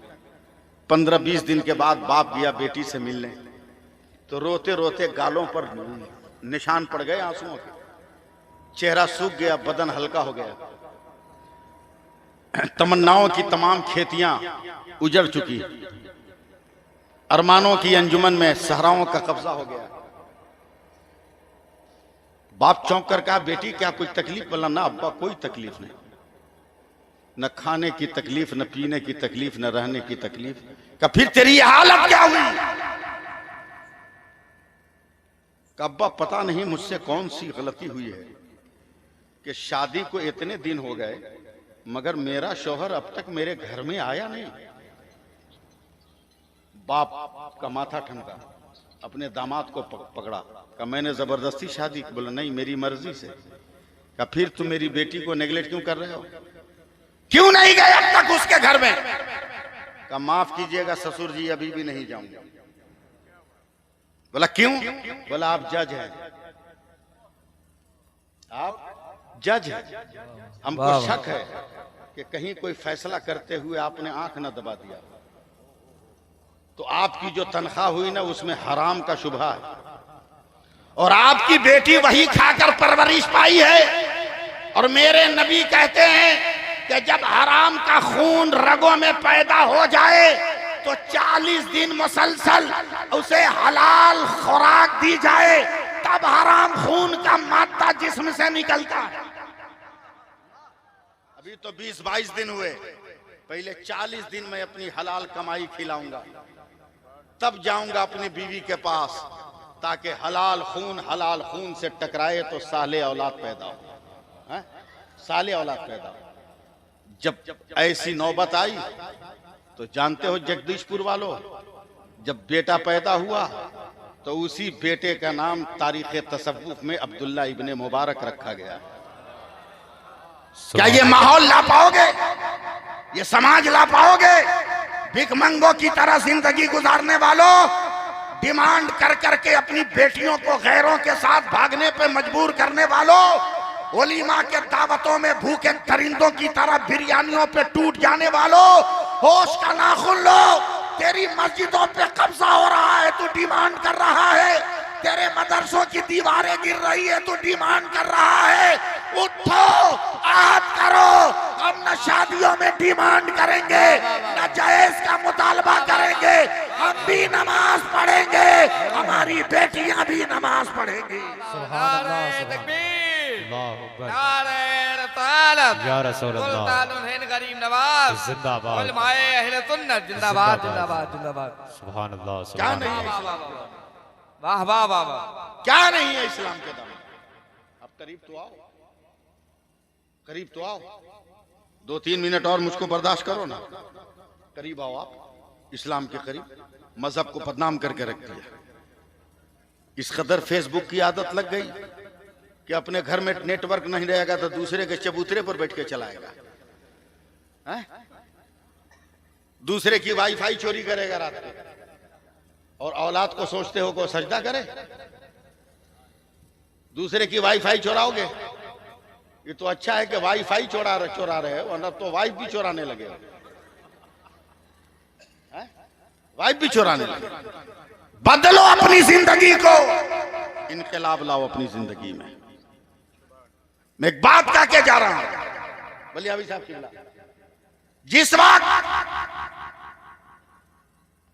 15-20 दिन के बाद बाप गया बेटी से मिलने, तो रोते रोते गालों पर निशान पड़ गए आंसुओं के, चेहरा सूख गया, बदन हल्का हो गया। तमन्नाओं की तमाम खेतियां उजड़ चुकी, अरमानों की अंजुमन में सहराओं का कब्जा हो गया। बाप चौंक कर कहा, बेटी क्या कोई तकलीफ? बोला, ना अब्बा कोई तकलीफ नहीं, न खाने की तकलीफ, न पीने की तकलीफ, न रहने की तकलीफ। का फिर तेरी ये हालत क्या हुई? का अब्बा पता नहीं मुझसे कौन सी गलती हुई है कि शादी को इतने दिन हो गए मगर मेरा शौहर अब तक मेरे घर में आया नहीं। बाप का माथा ठनका, अपने दामाद को पकड़ा। का मैंने जबरदस्ती शादी? बोला, नहीं मेरी मर्जी से। का फिर तुम मेरी बेटी को नेगलेक्ट क्यों कर रहे हो? क्यों नहीं गए अब तक उसके घर में? का माफ कीजिएगा ससुर जी, अभी भी नहीं जाऊंगा। बोला, क्यों? बोला, आप जज हैं, आप जज हैं, हमको शक है कि कहीं कोई फैसला करते हुए आपने आंख न दबा दिया, तो आपकी जो तनख्वाह हुई ना उसमें हराम का शुबहा है, और आपकी बेटी वही खाकर परवरिश पाई है। और मेरे नबी कहते हैं कि जब हराम का खून रगों में पैदा हो जाए तो 40 दिन मुसलसल उसे हलाल खुराक दी जाए, तब हराम खून का मादा जिस्म से निकलता है। अभी तो 20-22 दिन हुए, पहले 40 दिन में अपनी हलाल कमाई खिलाऊंगा, तब जाऊंगा अपनी बीवी के पास, ताकि हलाल खून से टकराए तो साले औलाद पैदा हो, हैं? साले औलाद पैदा हो। जब ऐसी नौबत आई तो जानते हो जगदीशपुर वालों, जब बेटा पैदा हुआ तो उसी बेटे का नाम तारीख तसव्वुफ में अब्दुल्ला इब्ने मुबारक रखा गया। क्या ये माहौल ला पाओगे? ये समाज ला पाओगे? भिखमंगों की तरह जिंदगी गुजारने वालों, डिमांड कर करके अपनी बेटियों को गैरों के साथ भागने पे मजबूर करने वालों, वलीमा के दावतों में भूखे परिंदों की तरह बिरयानियों पे टूट जाने वालों, होश का नाखून लो। तेरी मस्जिदों पे कब्जा हो रहा है, तू डिमांड कर रहा है। तेरे मदरसों की दीवारें गिर रही है, तू डिमांड कर रहा है। उठो, आहत करो। हम न शादियों में डिमांड करेंगे, न जहेज का मुतालबा करेंगे। हम भी नमाज पढ़ेंगे, हमारी बेटियां भी नमाज पढ़ेंगी। नारे तकबीर, अल्लाहु अकबर। नारे रसालत, या रसूल अल्लाह। सुल्तानुल हिंद गरीब नवाज जिंदाबाद। उलमाए अहले सुन्नत जिंदाबाद जिंदाबाद जिंदाबाद। सुभान अल्लाह, क्या सुभान नहीं अल्लाह। है, वाह वाह वाह वाह। क्या नहीं है इस्लाम के दामन। अब करीब तो आओ, करीब तो आओ। 2-3 मिनट और मुझको बर्दाश्त करो ना। करीब आओ आप, इस्लाम के करीब। मजहब को बदनाम करके रख दिया। इस कदर फेसबुक की आदत लग गई कि अपने घर में नेटवर्क नहीं रहेगा तो दूसरे के चबूतरे पर बैठ के चलाएगा, हैं? दूसरे की वाईफाई चोरी करेगा रात को। और औलाद को सोचते हो को सजदा करे? दूसरे की वाईफाई चोराओगे? ये तो अच्छा है कि वाईफाई चोरा रहे हो, वरना तो वाइफ भी चोराने लगे। वाइफ भी चोराने लगे। बदलो अपनी जिंदगी को, इनकलाब लाओ अपनी जिंदगी में। मैं एक बात कह के जा रहा हूं, बोलिए अभी साहब किबला, जिस वक्त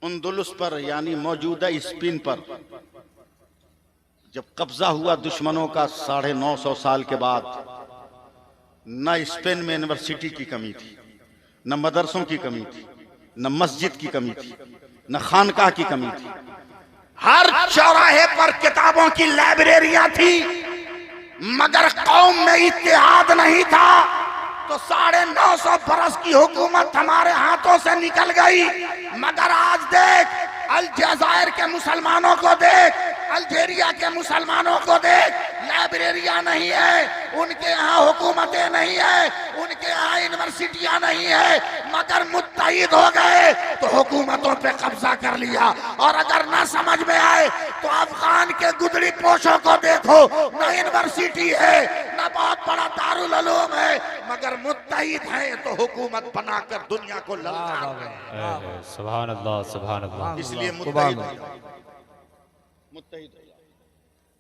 उंदुलुस पर यानी मौजूदा स्पेन पर जब कब्जा हुआ दुश्मनों का 950 साल के बाद, न स्पेन में यूनिवर्सिटी की कमी थी, न मदरसों की कमी थी, न मस्जिद की कमी थी, न खानकाह की कमी थी। हर चौराहे पर किताबों की लाइब्रेरियां थी, मगर कौम में इत्तेहाद नहीं था। तो 950 बरस की हुकूमत हमारे हाथों से निकल गई। मगर आज देख, अलजायर के मुसलमानों को देख, अल्जीरिया के मुसलमानों को देख, लाइब्रेरियां नहीं है, उनके यहाँ हुकूमतें नहीं है, उनके यहाँ यूनिवर्सिटियां नहीं है, मगर मुत्तहिद हो गए तो हुकूमतों पे कब्जा कर लिया। और अगर ना समझ में आए तो अफगान के गुदड़ी पोशों को देखो, न यूनिवर्सिटी है, न बहुत बड़ा दारुल उलूम है, मगर मुत्तहिद है तो हुकूमत बनाकर दुनिया को ललकार रहे। सुभान अल्लाह, सुभान अल्लाह। इसलिए मुत्तहिद हो जाओ, मुत्तहिद हो जाओ,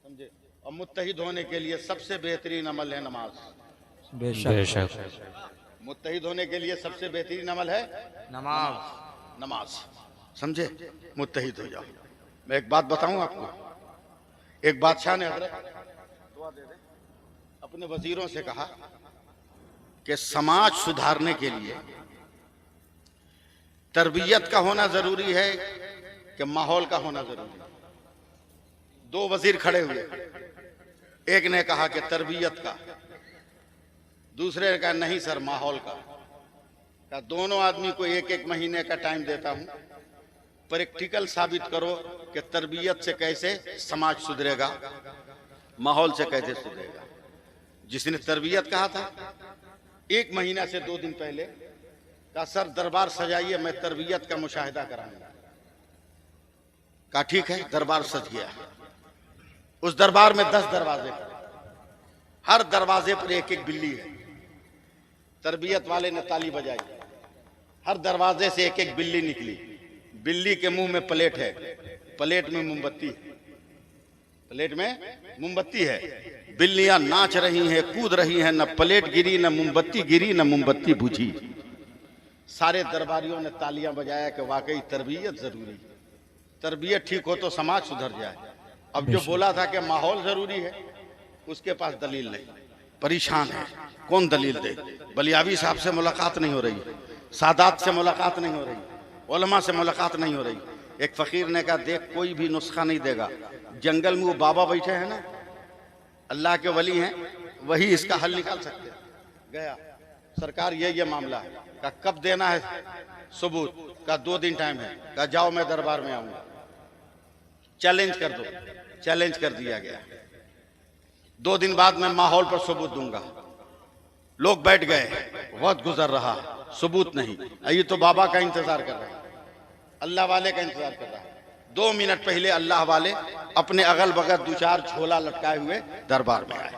समझे? और मुत्तहिद होने के लिए सबसे बेहतरीन अमल है नमाज। बेशक। मुत्तहिद होने के लिए सबसे बेहतरीन अमल है नमाज। नमाज, समझे? मुत्तहिद हो जाओ। मैं एक बात बताऊं आपको। एक बादशाह ने अपने वजीरों से कहा कि समाज सुधारने के लिए तरबियत का होना जरूरी है कि माहौल का होना जरूरी है। 2 वजीर खड़े हुए, एक ने कहा कि तरबियत का, दूसरे ने कहा नहीं सर माहौल का। दोनों आदमी को 1-1 महीने का टाइम देता हूं, प्रैक्टिकल साबित करो कि तरबियत से कैसे समाज सुधरेगा, माहौल से कैसे सुधरेगा। जिसने तरबियत कहा था 1 महीना से 2 दिन पहले कहा सर दरबार सजाइए, मैं तरबियत का मुशाहिदा कराऊंगा। कहा ठीक है, दरबार सज गया। उस दरबार में 10 दरवाजे, हर दरवाजे पर 1-1 बिल्ली है। तरबियत वाले ने ताली बजाई, हर दरवाजे से 1-1 बिल्ली निकली। बिल्ली के मुंह में प्लेट है, प्लेट में मोमबत्ती, प्लेट में मोमबत्ती है। बिल्लियां नाच रही हैं, कूद रही हैं, न प्लेट गिरी, न मोमबत्ती गिरी, न मोमबत्ती बुझी। सारे दरबारियों ने तालियां बजाया कि वाकई तरबियत जरूरी है, तरबियत ठीक हो तो समाज सुधर जाए। अब जो बोला था कि माहौल जरूरी है, उसके पास दलील नहीं, परेशान है। कौन दलील दे? बलियावी साहब से मुलाकात नहीं हो रही, सादात से मुलाकात नहीं हो रही, उलमा से मुलाकात नहीं हो रही। एक फकीर ने कहा देख कोई भी नुस्खा नहीं देगा, जंगल में वो बाबा बैठे हैं ना, अल्लाह के वली हैं, वही इसका हल निकाल सकते हैं। गया सरकार ये मामला है। कहा कब देना है सबूत? कहा 2 दिन टाइम है। कहा जाओ मैं दरबार में आऊंगा, चैलेंज कर दो। चैलेंज कर दिया गया। 2 दिन बाद मैं माहौल पर सबूत दूंगा। लोग बैठ गए, वक्त गुजर रहा, सबूत नहीं। ये तो बाबा का इंतजार कर रहा है, अल्लाह वाले का इंतजार कर रहा है। 2 मिनट पहले अल्लाह वाले अपने अगल बगल 2-4 झोला लटकाए हुए दरबार में आए।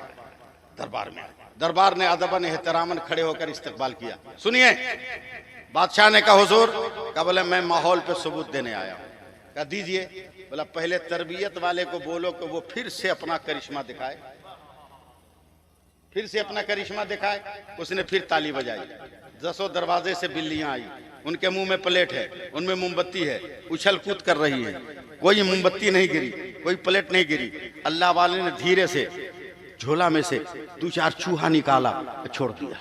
दरबार में आए, दरबार ने अदबन एहतरामन खड़े होकर इस्तकबाल किया। सुनिए बादशाह ने कहा हुजूर, कहा बोले मैं माहौल पे सबूत देने आया हूं। कहा दीजिए। बोला पहले तरबियत वाले को बोलो कि वो फिर से अपना करिश्मा दिखाए, फिर से अपना करिश्मा दिखाए। उसने फिर ताली बजाई। 10 दरवाजे से बिल्लियां आई, उनके मुंह में प्लेट है, उनमें मोमबत्ती है, उछल कूद कर रही है। कोई मोमबत्ती नहीं गिरी, कोई प्लेट नहीं गिरी। अल्लाह वाले ने धीरे से झोला में से 2-4 चूहा निकाला, छोड़ दिया।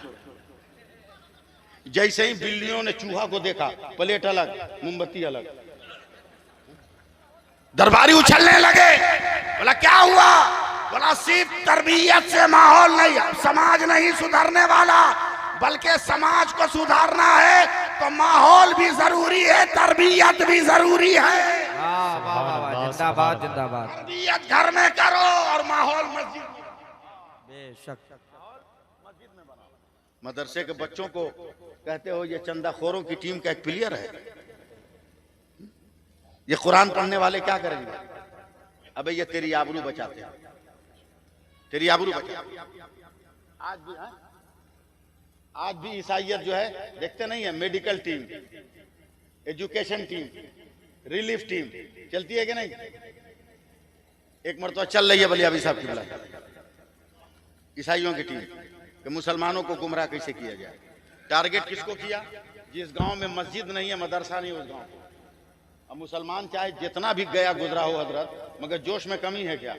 जैसे ही बिल्लियों ने चूहा को देखा, प्लेट अलग, मोमबत्ती अलग, दरबारी उछलने लगे। बोला क्या हुआ? बोला सिर्फ तरबियत से माहौल नहीं, समाज नहीं सुधरने वाला, बल्कि समाज को सुधारना है तो माहौल भी जरूरी है, तरबियत भी जरूरी है। वाह वाह वाह, जिंदाबाद जिंदाबाद। तरबियत घर में करो और माहौल मस्जिद में, बेशक। मदरसे के बच्चों को कहते हो ये चंदाखोरों की टीम का एक प्लेयर है, ये कुरान पढ़ने वाले क्या करेंगे? अबे ये तेरी आबरू बचाते हैं, तेरी आबरू बचाते। आज भी है, आज भी ईसाइयत जो है देखते नहीं है, medical team, education team, relief team चलती है कि नहीं? एक मरतबा चल रही है बलियाबी साहब की बुला, ईसाइयों की टीम कि मुसलमानों को गुमराह कैसे किया जाए। टारगेट किसको किया? जिस गांव में मस्जिद नहीं है, मदरसा नहीं, उस गांव को। अब मुसलमान चाहे जितना भी गया गुजरा हो हजरत, मगर जोश में कमी है क्या?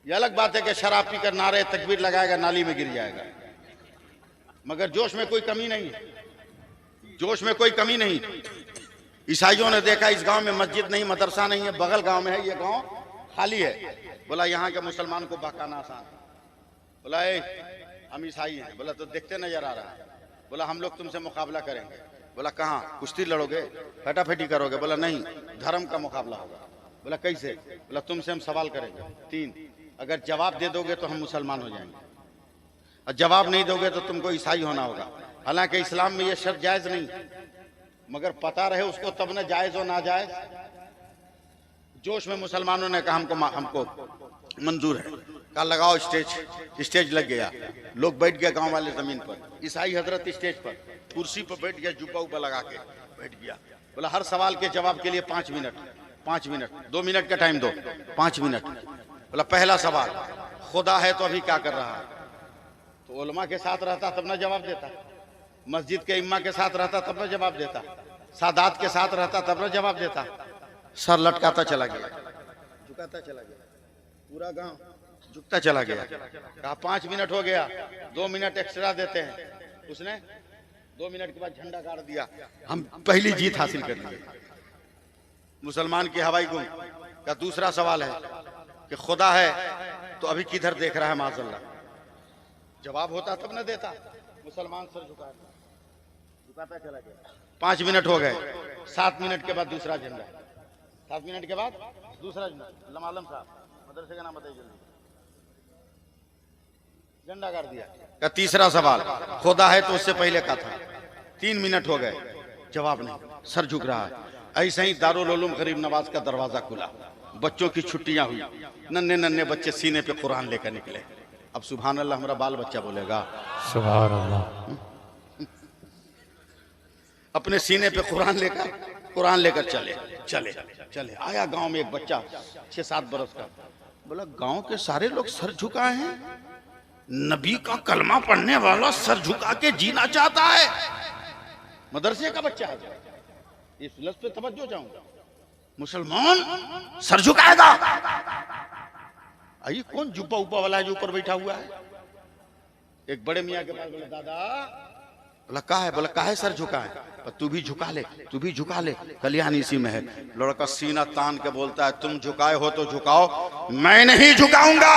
ये अलग बात है कि शराब पीकर नारे तकबीर लगाएगा, नाली में गिर जाएगा, मगर जोश में कोई कमी नहीं, जोश में कोई कमी नहीं। ईसाइयों ने देखा इस गांव में मस्जिद नहीं, मदरसा नहीं है, बगल गांव में है, ये गांव खाली है। बोला यहाँ के मुसलमान को बहकाना आसान। बोला हम ईसाई हैं। बोला तो देखते नजर आ रहा है। बोला हम लोग तुमसे मुकाबला करेंगे। बोला कहाँ? कुश्ती लड़ोगे, फटाफटी करोगे? बोला नहीं, धर्म का मुकाबला होगा। बोला कैसे? बोला तुमसे हम सवाल करेंगे 3, अगर जवाब दे दोगे तो हम मुसलमान हो जाएंगे, और जवाब नहीं दोगे तो तुमको ईसाई होना होगा। हालांकि इस्लाम में यह शर्त जायज नहीं, मगर पता रहे उसको तब न जायज हो ना जायज। जोश में मुसलमानों ने कहा हमको मंजूर है। कहा लगाओ स्टेज। स्टेज लग गया, लोग बैठ गए गांव वाले जमीन पर। ईसाई हजरत स्टेज पर कुर्सी पर बैठ गया, जुब्बा उब्बा लगा के बैठ गया। बोला हर सवाल के जवाब के लिए 5 मिनट, 5 मिनट, 2 मिनट का टाइम दो, 5 मिनट। बोला पहला सवाल, खुदा है तो अभी क्या कर रहा है? तो उलमा के साथ रहता तब ना जवाब देता, मस्जिद के इम्मा के साथ रहता तब ना जवाब देता, सादात के साथ रहता तब ना जवाब देता। सर लटकाता चला गया, झुकाता चला गया, पूरा गांव झुकता चला गया। कहा 5 मिनट हो गया, 2 मिनट एक्स्ट्रा देते हैं। उसने 2 मिनट के बाद झंडा गाड़ दिया, हम पहली जीत हासिल कर लिए। मुसलमान की हवाई गुम का दूसरा सवाल है कि खुदा है तो अभी किधर देख रहा है माज़अल्लाह? जवाब होता तब न देता। मुसलमान सर झुकाता चला गया। 5 मिनट हो गए, 7 मिनट के बाद दूसरा झंडा, 7 मिनट के बाद दूसरा झंडा। लमालम साहब मदरसे का नाम बताइए जल्दी। झंडा गाड़ दिया। का तीसरा सवाल, खुदा है तो उससे पहले का था। 3 मिनट हो गए, जवाब नहीं, सर झुक रहा है। ऐसे ही दारुल उलूम गरीब नवाज का दरवाजा खुला, बच्चों की छुट्टियां हुई, नन्हे नन्हे बच्चे सीने पे कुरान लेकर निकले। अब सुभान अल्लाह हमारा बाल बच्चा बोलेगा सुभान अल्लाह। अपने सीने पे कुरान लेकर चले चले चले। आया गांव में एक बच्चा 6-7 बरस का। बोला गांव के सारे लोग सर झुकाए हैं, नबी का कलमा पढ़ने वाला सर झुका के जीना चाहता है। मदरसे का बच्चा है। इस लफ्ज पे तवज्जो चाहूंगा, मुसलमान सर झुकाएगा? आइए कौन जुब्बा उब्बा वाला है जो ऊपर बैठा हुआ है? एक बड़े मियाँ के पास। बोले दादा। बोला का है? बोला का है सर झुका है? तू भी झुका ले, तू भी झुका ले, कल्याण इसी में है। लड़का सीना तान के बोलता है तुम झुकाए हो तो झुकाओ, मैं नहीं झुकाऊंगा।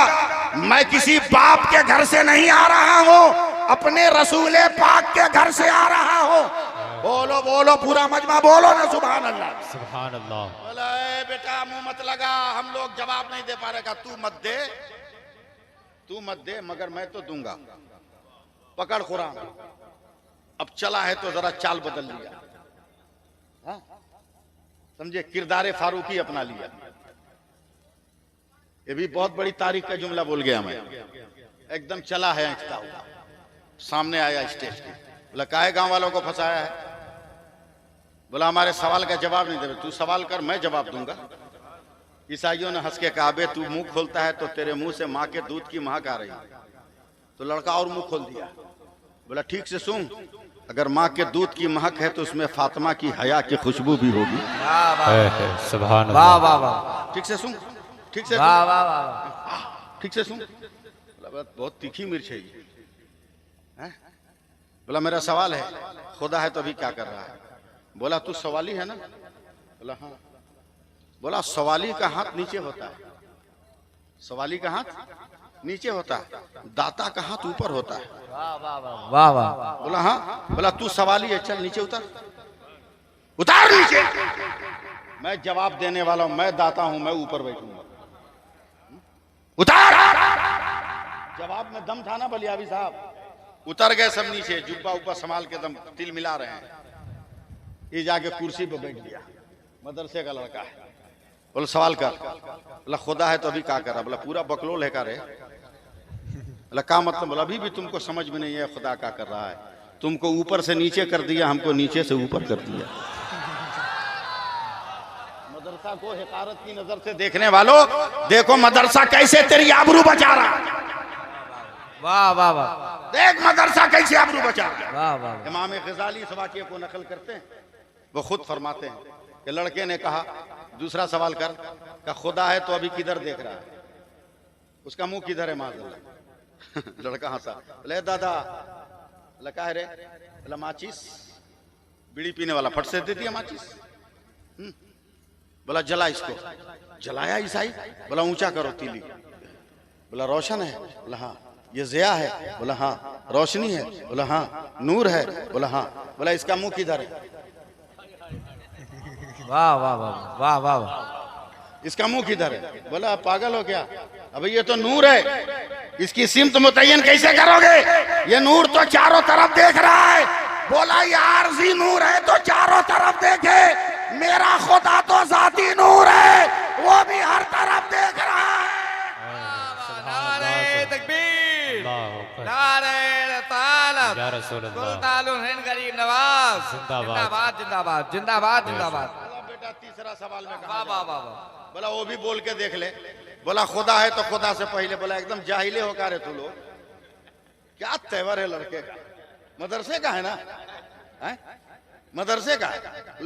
मैं किसी बाप के घर से नहीं आ रहा हूं, अपने रसूले पाक के घर से आ रहा हूं। बोलो बोलो पूरा मजमा बोलो ना सुभान अल्लाह। सुभान अल्लाह। बोला बेटा मुंह मत लगा, हम लोग जवाब नहीं दे पा रहे। का तू मत दे, तू मत दे, मगर मैं तो दूंगा। पकड़ कुरान। अब चला है तो जरा चाल बदल लिया, हाँ? समझे, किरदार फारूकी अपना लिया। ये भी बहुत बड़ी तारीख का जुमला बोल गया मैं। एकदम चला है, सामने आया स्टेज के, बोला काहे गांव वालों को फंसाया है? बोला हमारे सवाल का जवाब नहीं दे। तू सवाल कर, मैं जवाब दूंगा। ईसाइयों ने हंस के कहा, बे तू मुंह खोलता है तो तेरे मुंह से माँ के दूध की महक आ रही। तो लड़का और मुंह खोल दिया। बोला ठीक से सुन, अगर माँ के दूध की महक है तो उसमें फातिमा की हया की खुशबू भी होगी। सुभान वाह अल्लाह। वाह वाह ठीक से सुन, ठीक से वाह वाह वाह ठीक से सुन। बोला बहुत तीखी मिर्च है ये। हैं? बोला मेरा सवाल है, खुदा है तो अभी क्या कर रहा है? बोला तू सवाली है ना? बोला हाँ। बोला सवाली का हाथ नीचे होता है, सवाली का हाथ नीचे होता है, दाता का हाथ ऊपर होता है। वाह वाह। बोला हाँ। बोला तू सवाली है, चल नीचे उतर, उतार नीचे। मैं जवाब देने वाला हूं, मैं दाता हूं, मैं ऊपर बैठूंगा। उतार। जवाब में दम था ना बलियावी साहब। उतर गए सब नीचे, जुब्बा उब्बा संभाल के दम तिल मिला रहे हैं। ये जाके कुर्सी पे बैठ गया, मदरसे का लड़का है। बोला सवाल कर। बोला खुदा है तो अभी क्या कर रहा? बोला पूरा बकलोल है का रे। बोला क्या मतलब? बोला अभी भी तुमको समझ में नहीं है खुदा क्या कर रहा है? तुमको ऊपर से नीचे कर दिया, हमको नीचे से ऊपर कर दिया। मदरसा को हिकारत की नजर से देखने वालों, देखो मदरसा कैसे तेरी आबरू बचा रहा है। वाह वाह वाह। देख मदरसा कैसे आबरू बचा रहा है। वाह वाह। इमाम गजाली इस वाक़ये को नकल करते हैं, वो खुद फरमाते हैं कि लड़के ने कहा दूसरा सवाल कर, का खुदा है तो अभी किधर देख रहा है? उसका मुंह किधर है? माज़अल्लाह। लड़का हंसा। बोले दादा। लगा है रे? बोला माचिस, बीड़ी पीने वाला फट से दे दिया माचिस। बोला जला इसको। जलाया ईसाई। बोला ऊंचा करो तीली। बोला रोशन है? बोला हाँ। ये ज़िया है? बोला हाँ। रोशनी है? बोला हाँ। नूर है? बोला हाँ। बोला इसका मुंह किधर है? वाह वाह वाह वाह वाह वाह। इसका मुंह किधर है? बोला पागल हो क्या? अबे ये तो नूर है, इसकी सिमत मुतय्यन कैसे करोगे? ये नूर तो चारों तरफ देख रहा है। बोला ये आरज़ी नूर है तो चारों तरफ देखे, मेरा खुदा तो ज़ाती नूर है, वो भी हर तरफ देख रहा है। नारे तकबीर, अल्लाहु अकबर। नारे रिसालत, या रसूल अल्लाह। सुल्तानुल हिंद गरीब नवाज जिंदाबाद। जिंदाबाद जिंदाबाद जिंदाबाद। बेटा तीसरा सवाल में वाह वाह वाह वाह। बोला वो भी बोल के देख ले। बोला खुदा है तो खुदा से पहले। बोला एकदम जाहिले हो का रे तू लोग, क्या तेवर है लड़के का? मदरसे का है ना? है? मदरसे का है,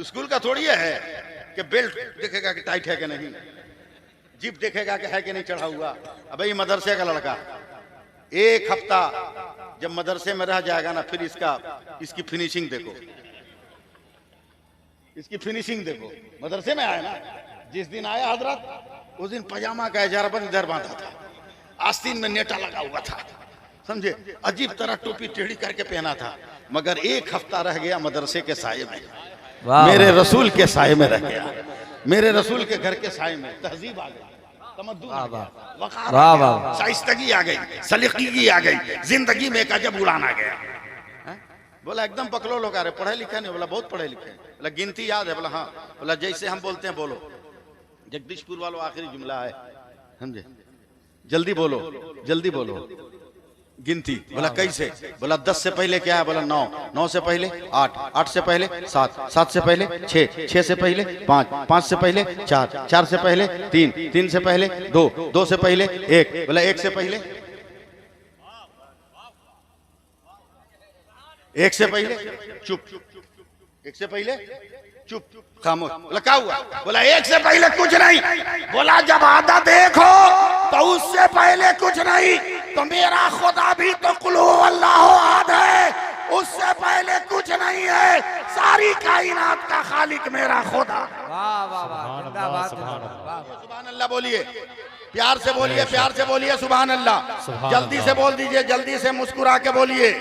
स्कूल का थोड़ी है कि बेल्ट देखेगा कि टाइट है कि नहीं, जिप देखेगा कि है कि नहीं चढ़ा हुआ। अब ये मदरसे का लड़का, एक हफ्ता जब मदरसे में रह जाएगा ना, फिर इसकी फिनिशिंग देखो, इसकी फिनिशिंग देखो। मदरसे में आया ना, जिस दिन आया हजरत, उस दिन पजामा का एजारबंद इधर बांधा था, आस्तीन में नेटा लगा हुआ था, समझे, अजीब तरह टोपी टेढ़ी करके पहना था। मगर एक हफ्ता रह गया मदरसे के साये में, मेरे रसूल के साये में रह गया, मेरे रसूल के घर के साये में। तहजीब आ गई, तमद्दुन आ गया, वक़ार आ गया, शाइस्तगी आ गई, सलीक़गी आ गई, जिंदगी में एक अजब उड़ान आ गया। बोला एकदम बकलो लोग आ रहे, पढ़े लिखे नहीं? बोला बहुत पढ़े लिखे। बोला गिनती याद है? बोला हाँ। बोला जैसे हम बोलते हैं बोलो। जगदीशपुर वालों आखिरी जुमला है, समझे, जल्दी बोलो, जल्दी बोलो गिनती। बोला कैसे? बोला 10 से पहले क्या है? बोला 9, 9 से पहले 8, 8 से पहले 7, 7 से पहले 6, 6 से पहले 5, 5 से पहले 4, 4 से पहले 3, 3 से पहले 2, 2 से पहले 1। बोला 1 से पहले, 1 से पहले चुप, 1 से पहले चुप, खामोश। बोला क्या हुआ? बोला 1 से पहले कुछ नहीं। बोला जब आधा देखो तो उससे पहले कुछ नहीं, तो मेरा खुदा भी तो कुल हुवल्लाहु अहद है, उससे पहले कुछ नहीं है। सारी कायनात का खालिक मेरा खुदा। वाह वाह वाह, जिंदाबाद सुभान जिंदाबाद। सुभान अल्लाह बोलिए, प्यार से बोलिए, प्यार से बोलिए सुभान अल्लाह। जल्दी से बोल दीजिए, जल्दी से मुस्कुरा के बोलिए,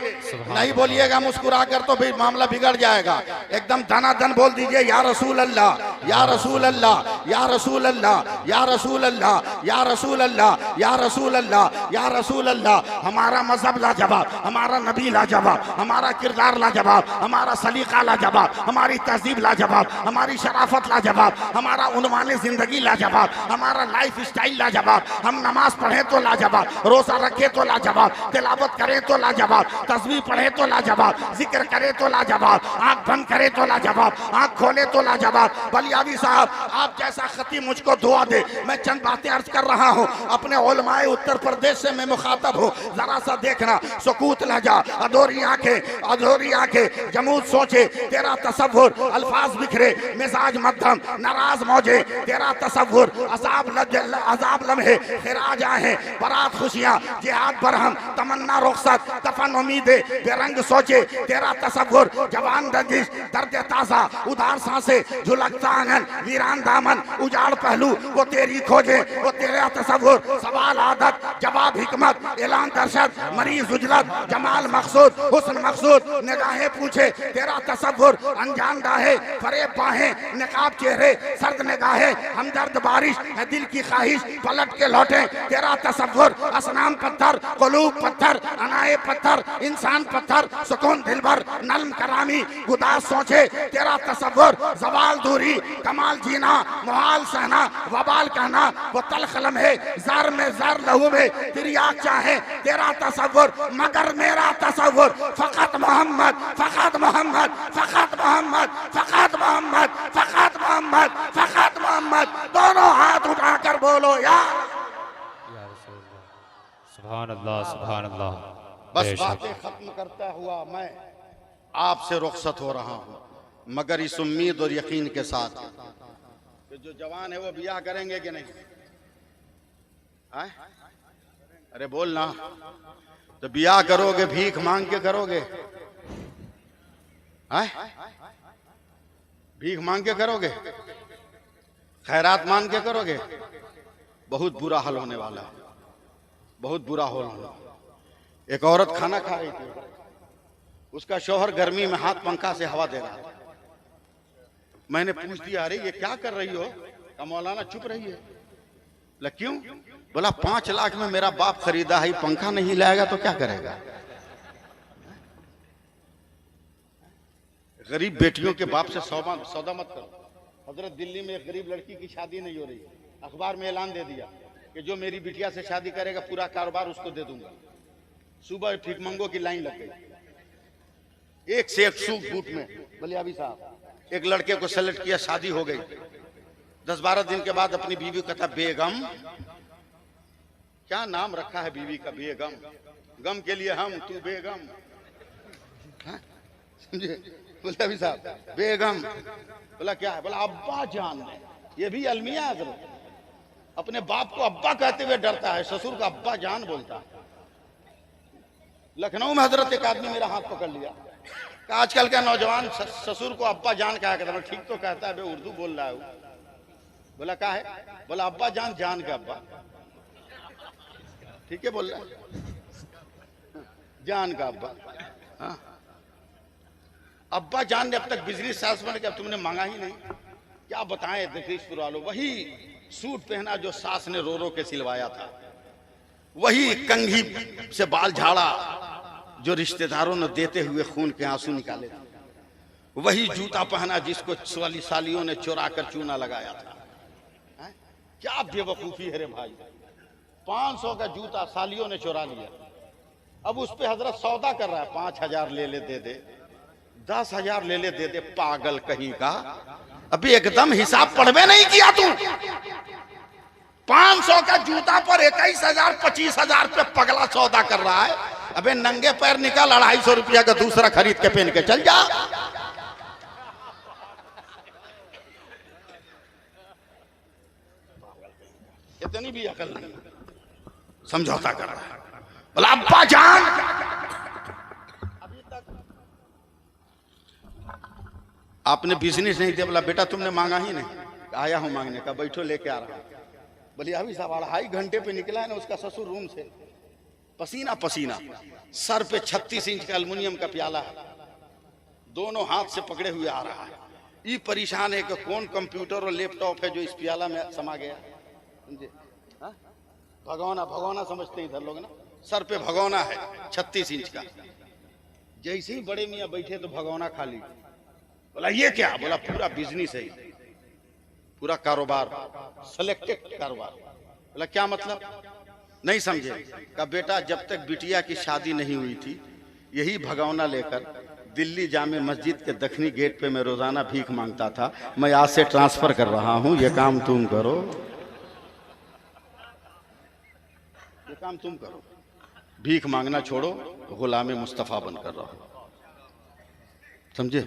नहीं बोलिएगा मुस्कुरा कर तो फिर मामला बिगड़ जाएगा। एकदम धनाधन बोल दीजिए या रसूल अल्लाह, या रसूल अल्लाह या रसूल अल्लाह या रसूल अल्लाह या रसूल अल्लाह या रसूल अल्लाह या रसूल अल्लाह। हमारा मजहब लाजवाब, हमारा नबी लाजवाब, हमारा किरदार लाजवाब, हमारा सलीका लाजवाब, हमारी तहजीब लाजवाब, हमारी शराफत लाजवाब, हमारा उन्वाने जिंदगी लाजवाब, हमारा लाइफ स्टाइल लाजवाब। हम नमाज पढ़े तो लाजवाब, रोजा रखे तो लाजवाब, तिलावत करें तो लाजवाब, तस्बीह पढ़े तो लाजवाब, जिक्र करे तो लाजवाब, आंख बंद करे तो लाजवाब, आंख खोले तो लाजवाब। बलियावी साहब, आप जैसा खतीब मुझको दुआ दे। मैं चंद बातें अर्ज कर रहा हूँ, अपने उलमाए उत्तर प्रदेश से मैं मुखातब हूँ। जरा सा देखना, सुकूत लहजा, अधूरी आंखें, जमूद सोचे, तेरा तसव्वुर, अल्फाज बिखरे, मिजाज मध्यम, नाराज मौजे, तेरा तसव्वुर, अजाब लम्हे, खिराज आहे, बरात खुशियाँ, जिहाद बरहम, तमन्ना रुखसत, दफन उम्मीदे, बेरंग सोचे, तेरा तसव्वुर, जवान रंजिश, दर्द ताजा, उधार सांसे, झुलकता आंगन, वीरान दामन, उजाड़ पहलू, वो तेरी खोजे, वो तेरा तसव्वुर, सवाल आदत, जवाब हिकमत, ऐलान दर्शद, मरीज उजलत, जमाल मकसूद, हुस्न मकसूद, निगाहें पूछे, तेरा तसव्वुर, अनजान दाहे, फरेब बाहें, निकाब चेहरे, सर्द निगाहें, हमदर्द बारिश है दिल की ख्वाहिश, पलट के लौटे, तेरा तसव्वुर, असनाम पत्थर, कुलूब पत्थर, अनाए पत्थर, इंसान पत्थर, सुकून दिलबर, नल्म करामी, गुदास सोचे, तेरा तसव्वुर, जवाल दूरी, कमाल जीना, मुहाल सहना, वबाल कहना, वो तल्ख लम्हे, ज़र में ज़र लहू में तेरी आँख चाहे, तेरा तसव्वुर, मगर मेरा तसव्वुर, फ़क़त मोहम्मद, फ़क़त मोहम्मद, फ़क़त मोहम्मद, फ़क़त मोहम्मद, फ़क़त मोहम्मद, फ़क़त मोहम्मद। दोनों हाथ उठाकर बोलो या सुभान अल्लाह, सुभान अल्लाह। बस बातें खत्म करता हुआ मैं आपसे रुखसत हो रहा हूँ, मगर इस उम्मीद और यकीन के साथ कि जो जवान है वो बियाह करेंगे कि नहीं? आए? अरे बोल ना, तो बियाह करोगे भीख मांग के करोगे? आए? भीख मांग के करोगे? खैरात मांग के करोगे? बहुत बुरा हाल होने वाला है, बहुत बुरा हाल होने वाला। एक औरत खाना खा रही थी, उसका शौहर गर्मी में हाथ पंखा से हवा दे रहा था। मैंने पूछ दिया, अरे ये क्या कर रही हो? का मौलाना चुप रही है। बोला क्यों? बोला 5 लाख में मेरा बाप खरीदा है, पंखा नहीं लाएगा तो क्या करेगा? गरीब बेटियों के बाप से सौदा मत करो। हजरत दिल्ली में एक गरीब लड़की की शादी नहीं हो रही, अखबार में ऐलान दे दिया कि जो मेरी बिटिया से शादी करेगा पूरा कारोबार उसको दे दूंगा। सुबह भिखमंगों की लाइन लग गई, एक से एक सूट बूट में। बलियावी साहब, एक लड़के को सेलेक्ट किया, शादी हो गई। 10-12 दिन के बाद अपनी बीवी को कहता, बेगम, क्या नाम रखा है बीवी का? बेगम, गम के लिए हम, तू बेगम, समझे? बलियावी साहब, बेगम। बोला क्या है? बोला अब्बा जान है। ये भी अलमिया है, अपने बाप को अब्बा कहते हुए डरता है, ससुर को अब्बा जान बोलता है। लखनऊ में हजरत एक आदमी मेरा हाथ पकड़ लिया, आजकल का नौजवान ससुर को अब्बा जान कहा करता है। ठीक तो कहता है, बे उर्दू बोल रहा है। बोला क्या है? बोला अब्बा जान, जान का अब्बा। ठीक है बोल रहा है, जान का अब्बा। हाँ, अब्बा जान ने अब तक बिजनेस सेल्समैन के, अब तुमने मांगा ही नहीं। क्या बताएं दक्षिणपुर वालों, वही सूट पहना जो सास ने रो रो के सिलवाया था, वही कंघी से बाल झाड़ा जो रिश्तेदारों ने देते हुए खून के आंसू निकाले थे, वही जूता पहना जिसको सालियों ने चुरा कर चूना लगाया था। है? क्या बेवकूफी है रे भाई, 500 का जूता सालियों ने चुरा लिया, अब उस पे हजरत सौदा कर रहा है। 5000 ले ले दे दे, 10,000 ले ले दे दे, पागल कहीं का। अभी एकदम हिसाब पढ़वे नहीं किया तू। 500 का जूता पर 21,000 25,000 पे पगला सौदा कर रहा है। अबे नंगे पैर निकल, 250 रुपया का दूसरा खरीद के पहन के चल जा। इतनी भी अकल नहीं, समझौता कर रहा है। बोला अब्बा जान, अभी तक आपने बिजनेस नहीं दिया। बोला बेटा तुमने मांगा ही नहीं। आया हूं मांगने का, बैठो लेके आ रहा हूं। बोले अभी साहब 2.5 घंटे पे निकला है ना उसका ससुर रूम से, पसीना पसीना, सर पे 36 इंच का एल्युमिनियम का प्याला है, दोनों हाथ से पकड़े हुए आ रहा है। ये परेशान है कि कौन कंप्यूटर और लैपटॉप है जो इस प्याला में समा गया, समझे? हाँ? भगोना भगोना समझते हैं इधर लोग ना, सर पे भगोना है 36 इंच का। जैसे ही बड़े मियाँ बैठे तो भगोना खाली। बोला ये क्या? बोला पूरा बिजनेस है, पूरा कारोबार, सिलेक्टेड कारोबार। बोला क्या मतलब? नहीं समझे? का बेटा जब तक बिटिया की शादी नहीं हुई थी यही भगौना लेकर दिल्ली जामे मस्जिद के दक्षिणी गेट पे मैं रोजाना भीख मांगता था। मैं आज से ट्रांसफर कर रहा हूं, ये काम तुम करो, ये काम तुम करो, भीख मांगना छोड़ो, गुलाम मुस्तफा बनकर रहो। समझे?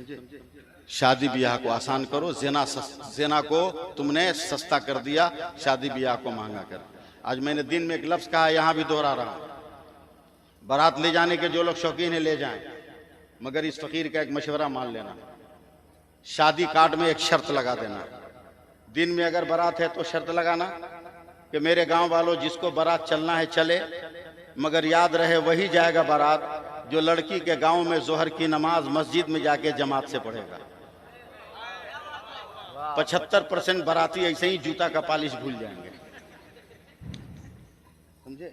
शादी ब्याह को आसान करो, ज़िना को तुमने सस्ता कर दिया, शादी ब्याह को महंगा कर। आज मैंने दिन में एक लफ्ज कहा, यहां भी दोहरा रहा हूं, बारात ले जाने के जो लोग शौकीन है ले जाएं, मगर इस फकीर का एक मशवरा मान लेना, शादी कार्ड में एक शर्त लगा देना। दिन में अगर बारात है तो शर्त लगाना कि मेरे गांव वालों जिसको बारात चलना है चले, मगर याद रहे वही जाएगा बारात जो लड़की के गांव में जोहर की नमाज मस्जिद में जाके जमात से पढ़ेगा। 75% बाराती ऐसे ही जूता का पालिश भूल जाएंगे, समझे?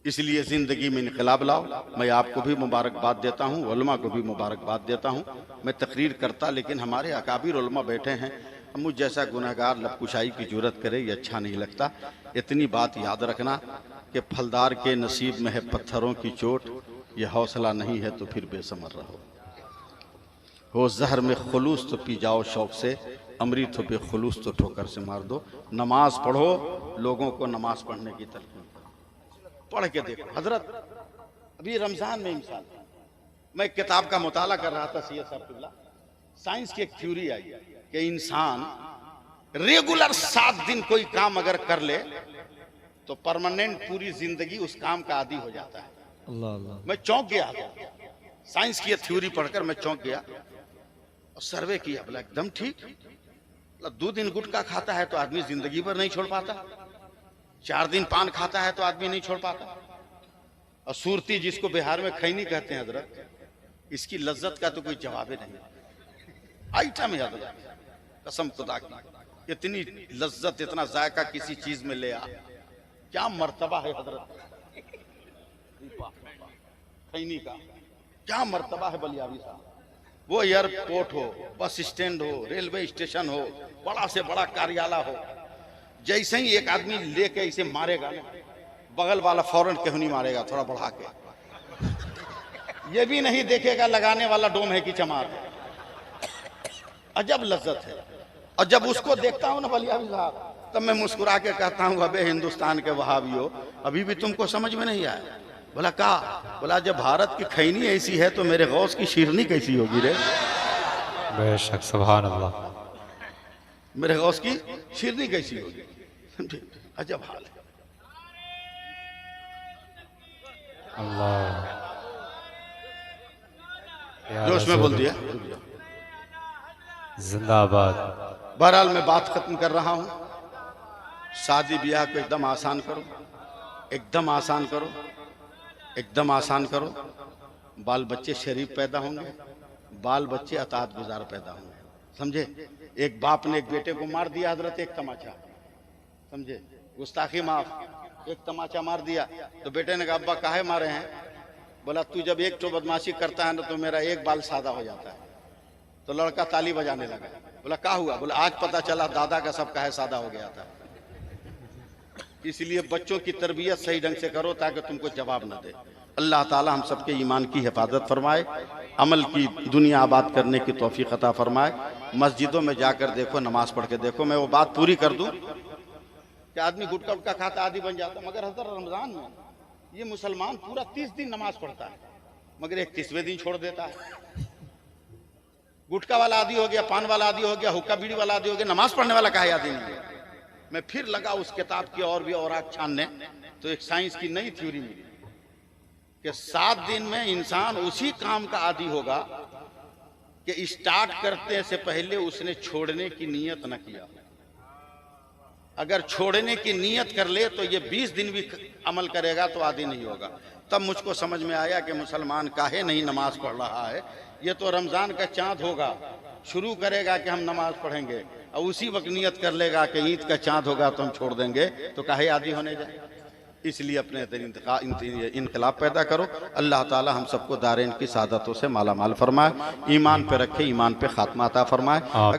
इसलिए जिंदगी में इनकलाब लाओ। मैं आपको भी मुबारकबाद देता हूँ, उलमा को भी मुबारकबाद देता हूँ। मैं तकरीर करता लेकिन हमारे अकाबिर उलमा बैठे हैं, मुझ जैसा गुनहगार लबकुशाई की जरूरत करे ये अच्छा नहीं लगता। इतनी बात याद रखना कि फलदार के नसीब में है पत्थरों की चोट, ये हौसला नहीं है तो फिर बेसमर रहो। हो जहर में खुलूस तो पी जाओ शौक से, अमृत हो बेखुलूस तो ठोकर से मार दो। नमाज पढ़ो, लोगों को नमाज पढ़ने की तलकीन पढ़ के देखो। हजरत अभी रमजान में इंसान, मैं किताब का मुताला कर रहा था सैयद साहब किबला, साइंस की एक थ्योरी आई कि इंसान रेगुलर 7 दिन कोई काम अगर कर ले तो परमानेंट पूरी जिंदगी उस काम का आदी हो जाता है। अल्लाह अल्लाह। मैं चौंक गया, साइंस की थ्योरी पढ़कर मैं चौंक गया और सर्वे किया, बोला एकदम ठीक। 2 दिन गुटखा खाता है तो आदमी जिंदगी भर नहीं छोड़ पाता, 4 दिन पान खाता है तो आदमी नहीं छोड़ पाता, और सूरती जिसको बिहार में खैनी कहते हैं हजरत, इसकी लज्जत का तो कोई जवाब ही नहीं। आइटम है हजरत, कसम खुदा की, इतनी लज्जत इतना जायका किसी चीज में ले आ, क्या मर्तबा है हजरत खैनी का, क्या मर्तबा है बलियावी साहब। वो एयरपोर्ट हो, बस स्टैंड हो, रेलवे स्टेशन हो, बड़ा से बड़ा कार्यालय हो, जैसे ही एक आदमी लेके इसे मारेगा ना, बगल वाला फौरन क्यों नहीं मारेगा, थोड़ा बढ़ा के, ये भी नहीं देखेगा लगाने वाला डोम है कि चमार है। अजब लज्जत है। और जब उसको देखता हूं ना बलियावी साहब, तब मैं मुस्कुरा के कहता हूं अबे हिंदुस्तान के वहाबियो, अभी भी तुमको समझ में नहीं आया। बोला का? बोला जब भारत की खैनी ऐसी है तो मेरे गौस की शीरनी कैसी होगी रे? बेशक, सुभान अल्लाह। मेरे गौस की शीरनी कैसी होगी? अजब हाल है। अल्लाह जोश में बोल दिया। जिंदाबाद। बहरहाल मैं बात खत्म कर रहा हूं, शादी ब्याह को एकदम आसान करो, एकदम आसान करो, एकदम आसान करो। बाल बच्चे शरीफ पैदा होंगे, बाल बच्चे अतात गुजार पैदा होंगे, समझे? एक बाप ने एक बेटे को मार दिया हजरत, एक तमाचा, समझे? गुस्ताखी माफ, एक तमाचा मार दिया तो बेटे ने कहा अब्बा काहे मारे हैं? बोला तू जब एक तो बदमाशी करता है ना तो मेरा एक बाल सादा हो जाता है। तो लड़का ताली बजाने लगा। बोला क्या हुआ? बोला आज पता चला दादा का सब काहे सादा हो गया था। इसलिए बच्चों की तरबियत सही ढंग से करो ताकि तुमको जवाब न दे। अल्लाह ताला हम सबके ईमान की हिफाजत फरमाए, अमल की दुनिया आबाद करने की तौफीक अता फरमाए। मस्जिदों में जाकर देखो, नमाज पढ़ के देखो। मैं वो बात पूरी कर दूं कि आदमी गुटखा उटका खाता आदि बन जाता, मगर हजरत रमजान में ये मुसलमान पूरा 30 दिन नमाज पढ़ता है, मगर 31वें दिन छोड़ देता है। गुटखा वाला आदि हो गया, पान वाला आदि हो गया, हुक्का बीड़ी वाला आदि हो गया, नमाज पढ़ने वाला काहे आदि नहीं है? मैं फिर लगा उस किताब की और भी और छानने, तो एक साइंस की नई थ्योरी मिली कि 7 दिन में इंसान उसी काम का आदी होगा कि स्टार्ट करते से पहले उसने छोड़ने की नीयत न किया। अगर छोड़ने की नीयत कर ले तो ये 20 दिन भी अमल करेगा तो आदी नहीं होगा। तब मुझको समझ में आया कि मुसलमान काहे नहीं नमाज पढ़ रहा है। ये तो रमज़ान का चाँद होगा, शुरू करेगा कि हम नमाज पढ़ेंगे और उसी वक्त नियत कर लेगा कि ईद का चाँद होगा तो हम छोड़ देंगे, तो काहे आदी होने जाए। इसलिए अपने इनकलाब पैदा करो। अल्लाह ताला हम सबको दारेन की सादतों से माला माल फरमाए, ईमान पे रखे, ईमान पे खात्मा अता फरमाए।